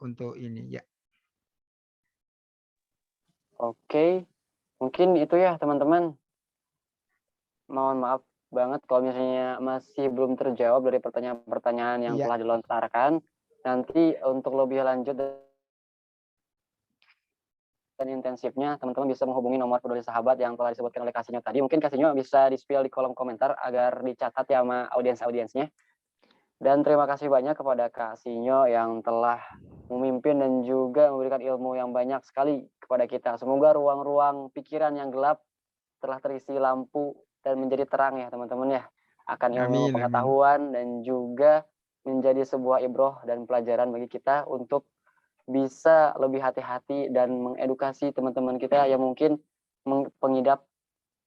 untuk ini ya. Oke, mungkin itu ya teman-teman. Mohon maaf banget kalau misalnya masih belum terjawab dari pertanyaan-pertanyaan yang Iya. telah dilontarkan. Nanti untuk lebih lanjut dan intensifnya, teman-teman bisa menghubungi nomor peduli sahabat yang telah disebutkan oleh Kasinyo tadi. Mungkin Kasinyo bisa di-spill di kolom komentar agar dicatat ya sama audiens-audiensnya. Dan terima kasih banyak kepada Kasinyo yang telah memimpin dan juga memberikan ilmu yang banyak sekali kepada kita. Semoga ruang-ruang pikiran yang gelap telah terisi lampu dan menjadi terang ya teman-teman ya. Akan ilmu Amin, amin. pengetahuan dan juga menjadi sebuah ibroh dan pelajaran bagi kita untuk bisa lebih hati-hati dan mengedukasi teman-teman kita yang mungkin pengidap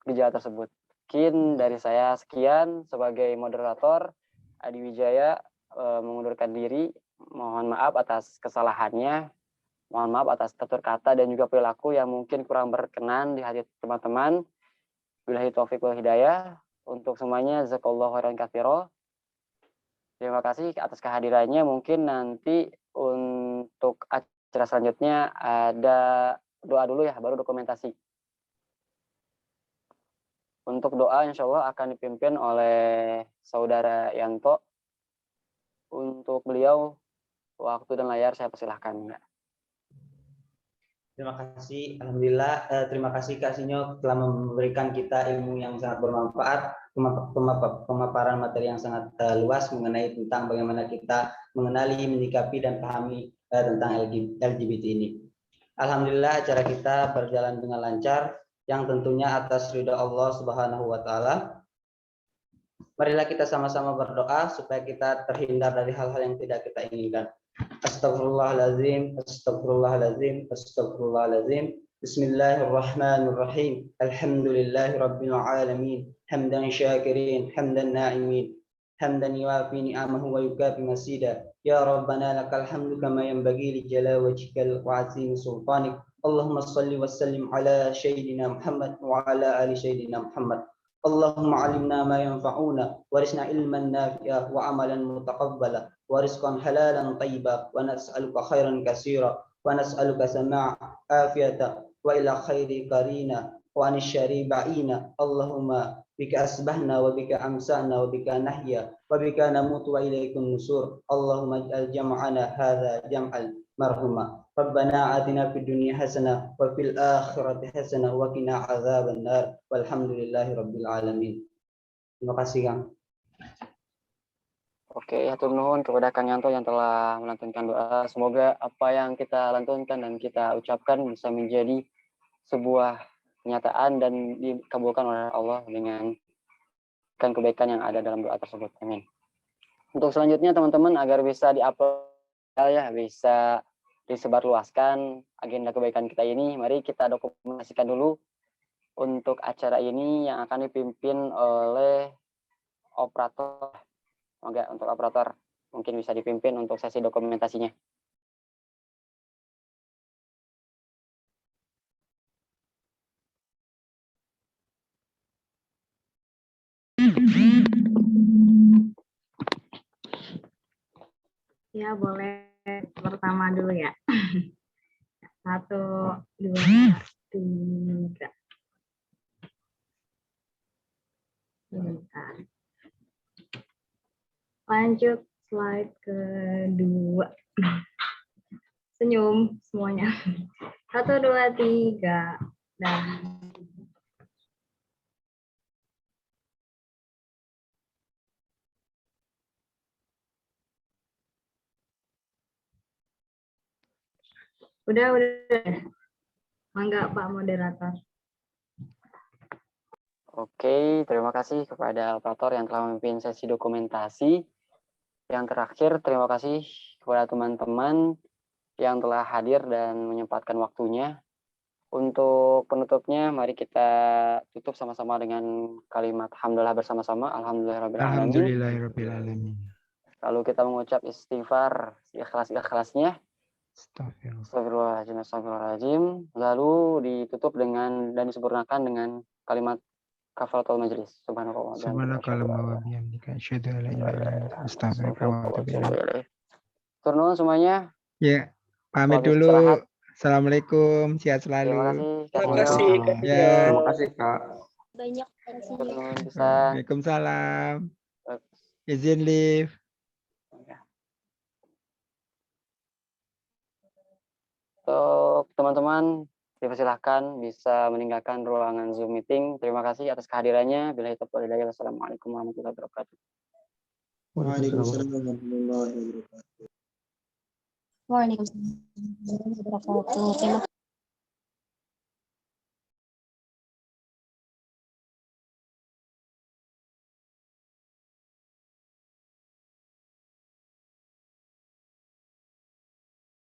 gejala tersebut. Mungkin dari saya sekian sebagai moderator, Adi Wijaya mengundurkan diri. Mohon maaf atas kesalahannya, mohon maaf atas tutur kata dan juga perilaku yang mungkin kurang berkenan di hati teman-teman. Billahi taufiq wal hidayah. Untuk semuanya, jazakallahu khairan katsira. Terima kasih atas kehadirannya. Mungkin nanti untuk acara selanjutnya ada doa dulu ya, baru dokumentasi. Untuk doa insya Allah akan dipimpin oleh Saudara Yanto. Untuk beliau, waktu dan layar saya persilahkan. Terima kasih, alhamdulillah. Terima kasih Kak Sinyo telah memberikan kita ilmu yang sangat bermanfaat, pemaparan materi yang sangat luas mengenai tentang bagaimana kita mengenali, menyikapi dan pahami tentang LGBT ini. Alhamdulillah acara kita berjalan dengan lancar, yang tentunya atas ridha Allah Subhanahu wa Ta'ala. Marilah kita sama-sama berdoa supaya kita terhindar dari hal-hal yang tidak kita inginkan. Astagfirullahaladzim, astagfirullahaladzim, astagfirullahaladzim. Bismillahirrahmanirrahim. Alhamdulillahi rabbil alamin. Hamdan syakirin, hamdan na'imin. Hamdan yuafi ni'amahu wa yukafi masida. Ya Rabbana lakal hamdu kama yanbaghi li jalali wajhikal wa 'azimi sultanik. Allahumma salli wa sallim ala sayyidina Muhammad wa ala ali sayyidina Muhammad. اللهم علمنا ما ينفعنا وارزقنا علما نافعا وعملا متقبلا ورزقا حلالا طيبا ونسألك خيرا كثيرا ونسألك سماع عافية وإلى خير قرينا وعن الشر بعينا اللهم بك أصبحنا وبك أمسانا وبك نحيا وبك نموت وإليك النشور اللهم اجعل جمعنا هذا جمعا مرحوما ربنا آتنا في الدنيا حسنة وفي الآخرة حسنة وقنا عذاب النار والحمد لله رب العالمين. Terima kasih Kang. Oke, hatur nuhun kepada Kang Yanto yang telah melantunkan doa. Semoga apa yang kita lantunkan dan kita ucapkan bisa menjadi sebuah kenyataan dan dikabulkan oleh Allah dengan kebaikan yang ada dalam doa tersebut. Amin. Untuk selanjutnya teman-teman agar bisa diupload ya, bisa disebarluaskan agenda kebaikan kita ini, mari kita dokumentasikan dulu untuk acara ini yang akan dipimpin oleh operator. Semoga untuk operator mungkin bisa dipimpin untuk sesi dokumentasinya. Ya, boleh pertama dulu ya. 1, 2, 3. Bentar. Lanjut slide kedua. Senyum semuanya. 1, 2, 3. Dan udah. Mangga Pak Moderator. Oke, terima kasih kepada operator yang telah memimpin sesi dokumentasi. Yang terakhir, terima kasih kepada teman-teman yang telah hadir dan menyempatkan waktunya. Untuk penutupnya, mari kita tutup sama-sama dengan kalimat hamdalah bersama-sama. Alhamdulillahirrabbilalamin. Lalu kita mengucap istighfar ikhlas-ikhlasnya. Astagfirullah. Astagfirullahaladzim. Lalu ditutup dengan dan disempurnakan dengan kalimat kafaratul majlis. Subhanallah. Subhanakallahumma wa bihamdika asyhadu an la ilaha illa anta astaghfiruka wa atubu ilaik. Matur nuwun semuanya. Ya, pamit Selamat dulu. istirahat. Assalamualaikum, sehat Terima selalu. kasih. Kak Terima Mulyo. kasih, Kak Ya, Mulyo. kasih, Kak. Banyak. Matur nuwun pisan. Waalaikumsalam. Izin live. Untuk teman-teman, dipersilahkan bisa meninggalkan ruangan Zoom meeting. Terima kasih atas kehadirannya. Billahi taufiq wal hidayah. Wassalamualaikum warahmatullahi wabarakatuh. Waalaikumsalam warahmatullahi wabarakatuh. Waalaikumsalam warahmatullahi wabarakatuh. Terima